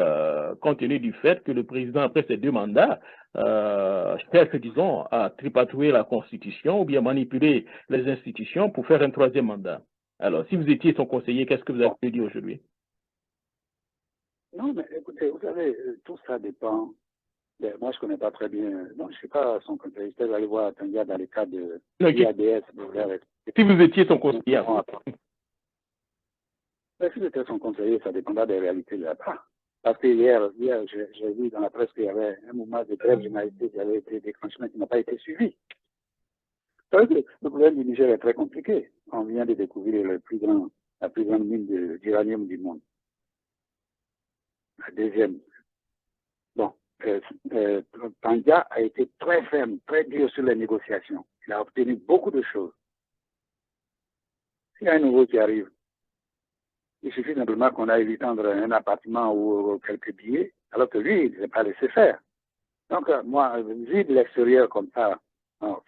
S1: compte tenu du fait que le président, après ses 2 mandats, cherche, disons, à tripatouiller la Constitution ou bien manipuler les institutions pour faire un 3e mandat. Alors, si vous étiez son conseiller, qu'est-ce que vous avez dit aujourd'hui?
S2: Non, mais écoutez, vous savez, tout ça dépend. Moi, je ne connais pas très bien. Non, je ne suis pas son conseiller. Je vais aller voir Tanga dans le cadre de l'IADS.
S1: Si vous étiez son conseiller.
S2: Mais si j'étais son conseiller, ça dépendra des réalités de là-bas. Parce que hier j'ai vu dans la presse qu'il y avait un mouvement de grève journalistique qui avait été déclenché, mais qui n'a pas été suivi. Le problème du Niger est très compliqué. On vient de découvrir la plus grande mine d'uranium du monde. La 2e. Bon, Tanga a été très ferme, très dur sur les négociations. Il a obtenu beaucoup de choses. S'il y a un nouveau qui arrive, il suffit simplement qu'on aille lui tendre un appartement ou quelques billets, alors que lui, il ne s'est pas laissé faire. Donc, moi, vu de l'extérieur comme ça,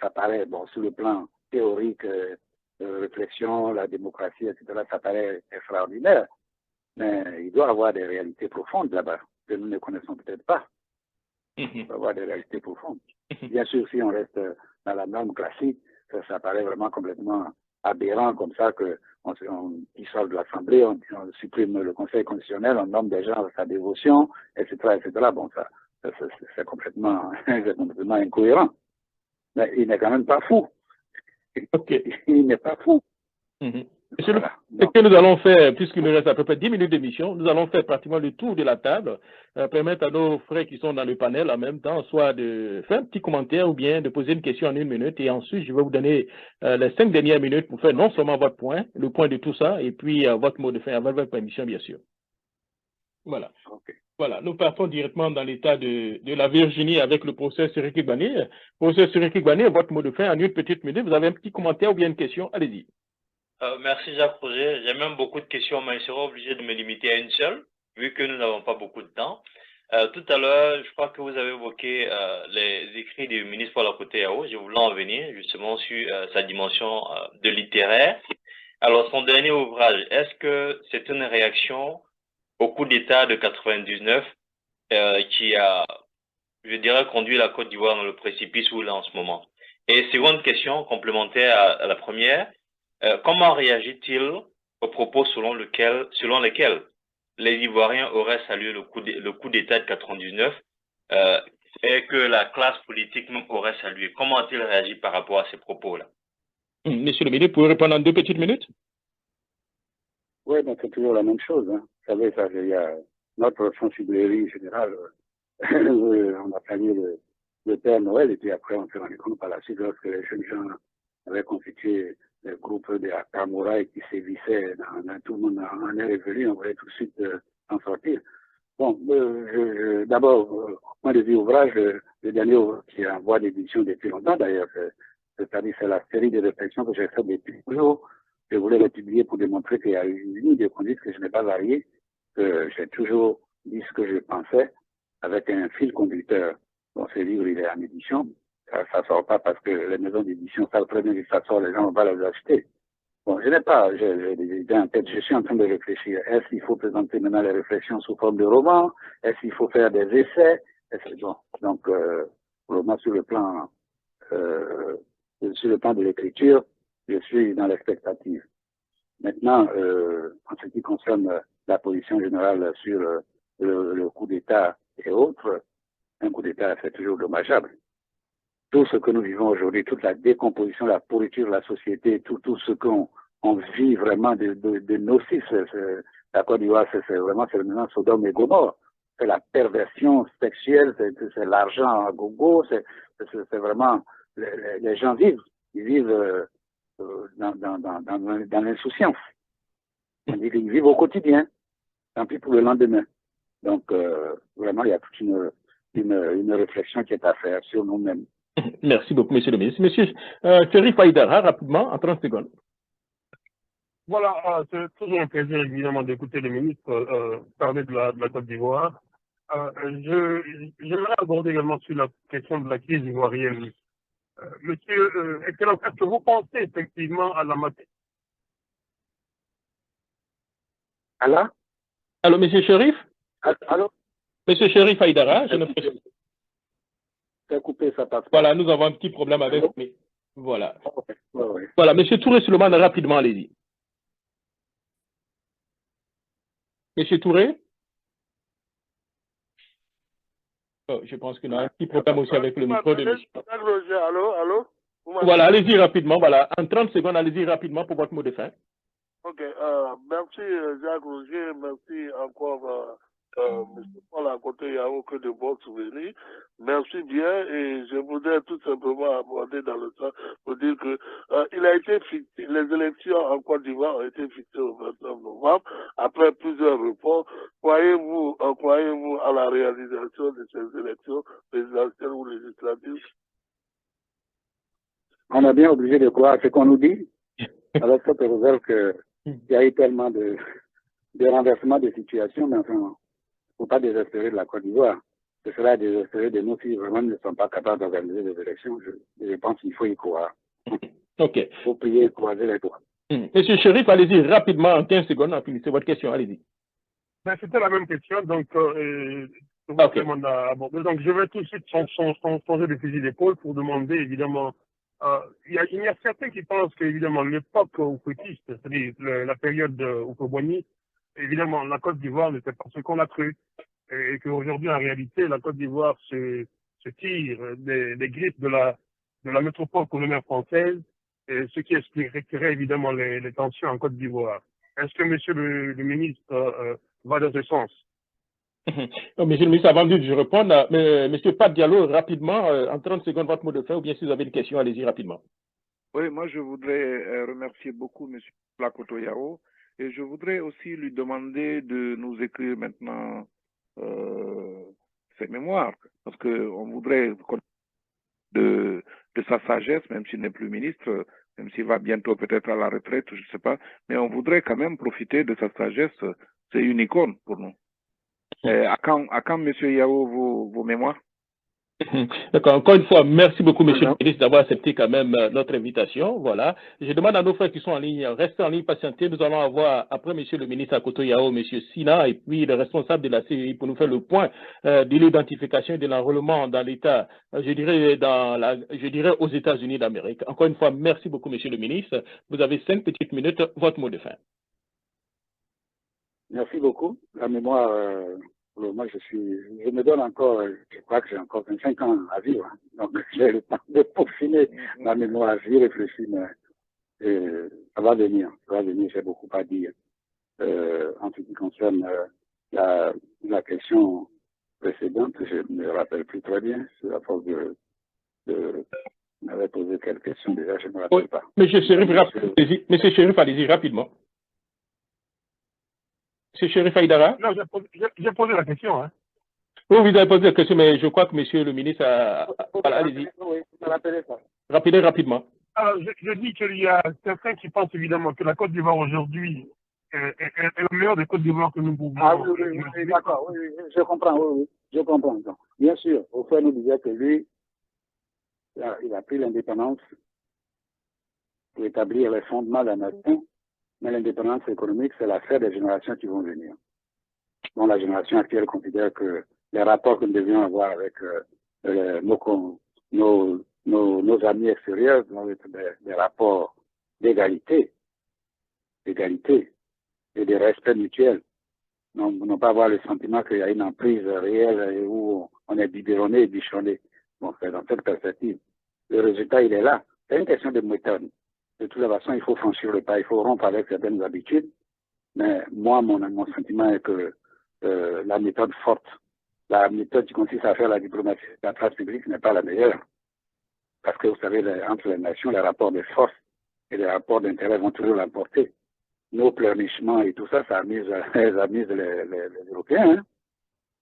S2: ça paraît, bon, sur le plan théorique, réflexion, la démocratie, etc., ça paraît extraordinaire. Mais il doit y avoir des réalités profondes là-bas, que nous ne connaissons peut-être pas. Il doit y avoir des réalités profondes. Bien sûr, si on reste dans la norme classique, ça paraît vraiment complètement aberrant comme ça qu'on dissolve l'Assemblée, on supprime le Conseil constitutionnel, on nomme des gens à sa dévotion, etc., etc. Bon, c'est complètement incohérent. Mais il n'est quand même pas fou.
S1: Okay.
S2: Il n'est pas fou.
S1: Voilà. Ce que nous allons faire, puisqu'il nous reste à peu près 10 minutes d'émission, nous allons faire pratiquement le tour de la table, permettre à nos frères qui sont dans le panel en même temps, soit de faire un petit commentaire ou bien de poser une question en 1 minute. Et ensuite, je vais vous donner les 5 dernières minutes pour faire non seulement votre point, le point de tout ça, et puis votre mot de fin, avec votre permission, bien sûr. Voilà.
S2: Okay.
S1: Voilà, nous partons directement dans l'état de la Virginie avec le professeur Siriki Gbani. Professeur Siriki Gbani, votre mot de fin en 1 petite minute. Vous avez un petit commentaire ou bien une question? Allez-y.
S3: Merci Jacques Roger. J'ai même beaucoup de questions, mais je serai obligé de me limiter à une seule, vu que nous n'avons pas beaucoup de temps. Tout à l'heure, je crois que vous avez évoqué les écrits du ministre Paul Akotey Yao. Je voulais en venir justement sur sa dimension de littéraire. Alors, son dernier ouvrage, est-ce que c'est une réaction au coup d'État de 99 qui a, je dirais, conduit la Côte d'Ivoire dans le précipice où il est en ce moment? Et seconde question, complémentaire à la première, comment réagit-il aux propos selon lesquels les Ivoiriens auraient salué le coup d'État de 99 et que la classe politique même aurait salué? Comment a-t-il réagi par rapport à ces propos-là?
S1: Monsieur le ministre, pouvez répondre en 2 petites minutes?
S2: Oui, mais c'est toujours la même chose. Hein. Vous savez, ça, il y a notre sensiblerie générale. On a plaigné le Père Noël et puis après on s'est rendu compte par la suite lorsque les jeunes gens avaient constitué le groupe des Akamura qui sévissaient dans tout le monde en est revenu, on voulait tout de suite en sortir. Bon, d'abord, au point de vue ouvrage, le dernier ouvrage qui est en voie d'édition depuis longtemps d'ailleurs, c'est-à-dire c'est la série de réflexions que j'ai faites depuis toujours. Je voulais le publier pour démontrer qu'il y a une ligne de conduite que je n'ai pas variée, que j'ai toujours dit ce que je pensais avec un fil conducteur. Bon, ce livre, il est en édition. Ça sort pas parce que les maisons d'édition savent très bien que ça sort, les gens vont pas les acheter. Bon, je n'ai pas, j'ai des idées en tête, je suis en train de réfléchir. Est-ce qu'il faut présenter maintenant les réflexions sous forme de roman? Est-ce qu'il faut faire des essais? Bon, donc, vraiment sur le plan de l'écriture, je suis dans l'expectative. Maintenant, en ce qui concerne la position générale sur le coup d'État et autres, un coup d'État, c'est toujours dommageable. Tout ce que nous vivons aujourd'hui, toute la décomposition, la pourriture de la société, tout ce qu'on vit vraiment de nocif, la Côte d'Ivoire, c'est vraiment maintenant Sodome et Gomorrhe. C'est la perversion sexuelle, c'est l'argent à gogo, c'est vraiment, les gens ils vivent dans l'insouciance. Ils vivent au quotidien, tant pis pour le lendemain. Donc, vraiment, il y a toute une réflexion qui est à faire sur nous-mêmes.
S1: Merci beaucoup, monsieur le ministre. Monsieur Thierry Faïdara, rapidement, en 30 secondes.
S4: Voilà, c'est toujours un plaisir, évidemment, d'écouter le ministre parler de la Côte d'Ivoire. J'aimerais aborder également sur la question de la crise ivoirienne. Monsieur, est-ce que vous pensez effectivement à la matière?
S2: Alors?
S1: Allô, monsieur Chérif?
S2: Allô?
S1: Monsieur Chérif Haïdara, je ne peux
S2: pas couper, ça passe.
S1: Voilà, nous avons un petit problème avec. Mais... Voilà.
S2: Okay. Ouais.
S1: Voilà, monsieur Touré Suleiman, rapidement, allez-y. Monsieur Touré? Oh, je pense qu'il y a un petit problème aussi avec le micro de monsieur.
S5: Allô?
S1: Voilà, allez-y rapidement. Voilà, en 30 secondes, allez-y rapidement pour votre mot de fin.
S5: Ok, merci Jacques Roger, merci encore M. Paul Akotey Yao que de bons souvenirs. Merci bien et je voudrais tout simplement aborder dans le sens pour dire que il a été fixé, les élections en Côte d'Ivoire ont été fixées au 29 novembre après plusieurs reports. Croyez-vous à la réalisation de ces élections présidentielles ou législatives?
S2: On est bien obligé de croire ce qu'on nous dit, avec cette réserve qu'il y a eu tellement de renversement de situation, mais enfin, il ne faut pas désespérer de la Côte d'Ivoire. ce sera désespéré de nous si vraiment nous ne sommes pas capables d'organiser des élections. Je pense qu'il faut y croire.
S1: OK.
S2: Il faut prier et croiser les doigts.
S1: Monsieur Chérif, allez-y rapidement, en 15 secondes, finissez votre question, allez-y.
S4: Ben, c'était la même question, donc
S1: Okay.
S4: Donc je vais tout de suite changer de fusil d'épaule pour demander évidemment. Il y a certains qui pensent qu'évidemment l'époque oufouetiste, c'est-à-dire la période Oufouet-Boigny, évidemment la Côte d'Ivoire n'était pas ce qu'on a cru, et qu'aujourd'hui en réalité la Côte d'Ivoire se tire des griffes de la métropole coloniale française, et ce qui expliquerait évidemment les tensions en Côte d'Ivoire. Est-ce que monsieur le ministre va dans ce sens?
S1: Monsieur le ministre, avant que je réponde, monsieur Pat Diallo, rapidement, en 30 secondes, votre mot de fin, ou bien si vous avez des questions, allez-y rapidement.
S6: Oui, moi je voudrais remercier beaucoup monsieur Lakoto Yao, et je voudrais aussi lui demander de nous écrire maintenant ses mémoires, parce qu'on voudrait de sa sagesse, même s'il n'est plus ministre, même s'il va bientôt peut-être à la retraite, je ne sais pas, mais on voudrait quand même profiter de sa sagesse. C'est une icône pour nous. À quand monsieur Yao, vos mémoires?
S1: D'accord. Encore une fois, merci beaucoup, monsieur le ministre, d'avoir accepté quand même notre invitation. Voilà. Je demande à nos frères qui sont en ligne, restez en ligne, patientez. Nous allons avoir, après monsieur le ministre Akoto Yao, monsieur Sina, et puis le responsable de la CEI pour nous faire le point de l'identification et de l'enrôlement dans l'État, je dirais aux États-Unis d'Amérique. Encore une fois, merci beaucoup, monsieur le ministre. Vous avez 5 petites minutes. Votre mot de fin.
S2: Merci beaucoup. La mémoire, moi, je me donne encore, je crois que j'ai encore 25 ans à vivre. Hein. Donc, j'ai le temps de peaufiner ma mémoire. J'y réfléchis, mais ça va venir. J'ai beaucoup à dire. En ce qui concerne la question précédente, je ne me rappelle plus très bien. C'est à force de m'avait posé quelques questions déjà, je ne me rappelle pas.
S1: Monsieur Chérif, allez-y rapidement. Monsieur Chérif Aïdara?
S4: Non, j'ai posé la question. Hein.
S1: Oui, vous avez posé la question, mais je crois que monsieur le ministre a... Voilà, allez-y.
S2: Oui, rappelez ça.
S1: Rappelez rapidement.
S4: Alors, je dis qu'il y a certains qui pensent évidemment que la Côte d'Ivoire aujourd'hui est le meilleur des Côtes d'Ivoire que nous pouvons.
S2: Ah oui, d'accord, oui, je comprends, oui, je comprends. Donc, bien sûr, au fait, nous disait que lui, il a pris l'indépendance pour établir les fondements de la nation, mais l'indépendance économique, c'est l'affaire des générations qui vont venir. Bon, la génération actuelle considère que les rapports que nous devions avoir avec nos amis extérieurs doivent être des rapports d'égalité et de respect mutuel. Non pas avoir le sentiment qu'il y a une emprise réelle et où on est biberonné et bichonné. Bon, c'est dans cette perspective. Le résultat, il est là. C'est une question de méthode. De toute façon, il faut franchir le pas, il faut rompre avec certaines habitudes. Mais moi, mon sentiment est que la méthode forte, la méthode qui consiste à faire la diplomatie, la place publique n'est pas la meilleure. Parce que vous savez, entre les nations, les rapports de force et les rapports d'intérêt vont toujours l'emporter. Nos pleurnichements et tout ça, ça amuse les Européens. Hein.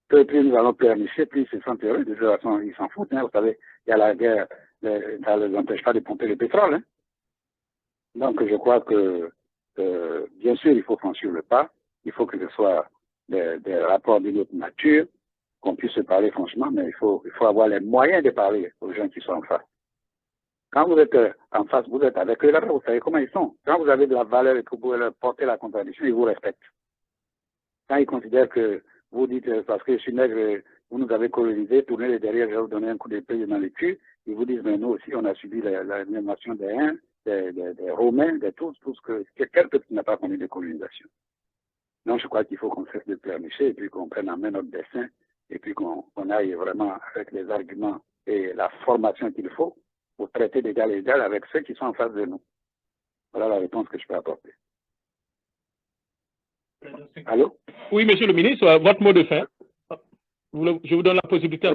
S2: Que plus nous allons pleurnicher, plus ils se sentent heureux. De toute façon, ils s'en foutent. Hein. Vous savez, il y a la guerre, ça ne les empêche pas de pomper le pétrole. Hein. Donc, je crois que, bien sûr, il faut franchir le pas. Il faut que ce soit des rapports d'une autre nature, qu'on puisse se parler franchement, mais il faut avoir les moyens de parler aux gens qui sont en face. Quand vous êtes en face, vous êtes avec eux là-bas, vous savez comment ils sont. Quand vous avez de la valeur et que vous pouvez leur porter la contradiction, ils vous respectent. Quand ils considèrent que vous dites, parce que je suis nègre, vous nous avez colonisé, tournez les derrière, je vais vous donner un coup d'épée dans les culs, ils vous disent, mais nous aussi, on a subi la nation des Huns, des Romains, de tous, quel peuple qui n'a pas connu de colonisation. Donc, je crois qu'il faut qu'on cesse de pleurnicher et puis qu'on prenne en main notre destin et puis qu'on aille vraiment avec les arguments et la formation qu'il faut pour traiter d'égal à égal avec ceux qui sont en face de nous. Voilà la réponse que je peux apporter. Allô?
S1: Oui, monsieur le ministre, votre mot de fin. Je vous donne la possibilité.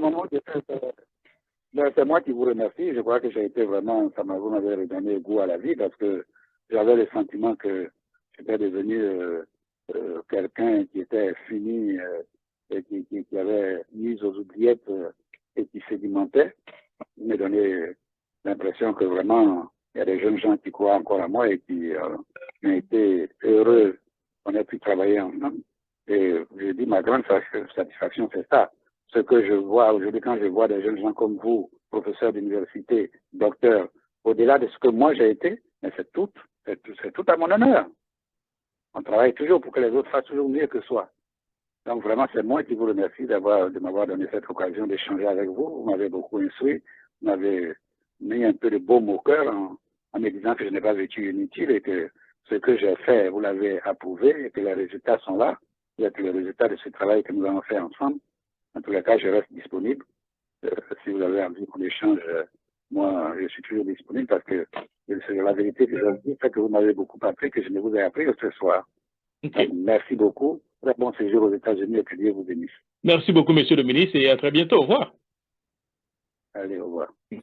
S2: C'est moi qui vous remercie. Je crois que j'ai été vraiment, vous m'avez redonné goût à la vie parce que j'avais le sentiment que j'étais devenu quelqu'un qui était fini et qui avait mis aux oubliettes et qui sédimentait. Il me donnait l'impression que vraiment, il y a des jeunes gens qui croient encore à moi et qui ont été heureux qu'on ait pu travailler ensemble. Et je dis, ma grande satisfaction, c'est ça. ce que je vois aujourd'hui quand je vois des jeunes gens comme vous, professeurs d'université, docteurs, au-delà de ce que moi j'ai été, mais c'est tout à mon honneur. On travaille toujours pour que les autres fassent toujours mieux que soi. Donc vraiment, c'est moi qui vous remercie de m'avoir donné cette occasion d'échanger avec vous. Vous m'avez beaucoup instruit, vous m'avez mis un peu de baume au cœur en me disant que je n'ai pas vécu inutile et que ce que j'ai fait, vous l'avez approuvé et que les résultats sont là. Il y a que les résultats de ce travail que nous avons fait ensemble. En tous les cas, je reste disponible. Si vous avez envie qu'on échange, moi, je suis toujours disponible parce que c'est la vérité que je vous dis, c'est que vous m'avez beaucoup appris, que je ne vous ai appris que ce soir. Okay. Donc, merci beaucoup. Très bon séjour aux États-Unis et que Dieu vous bénisse.
S1: Merci beaucoup, monsieur le ministre, et à très bientôt. Au revoir.
S2: Allez, au revoir.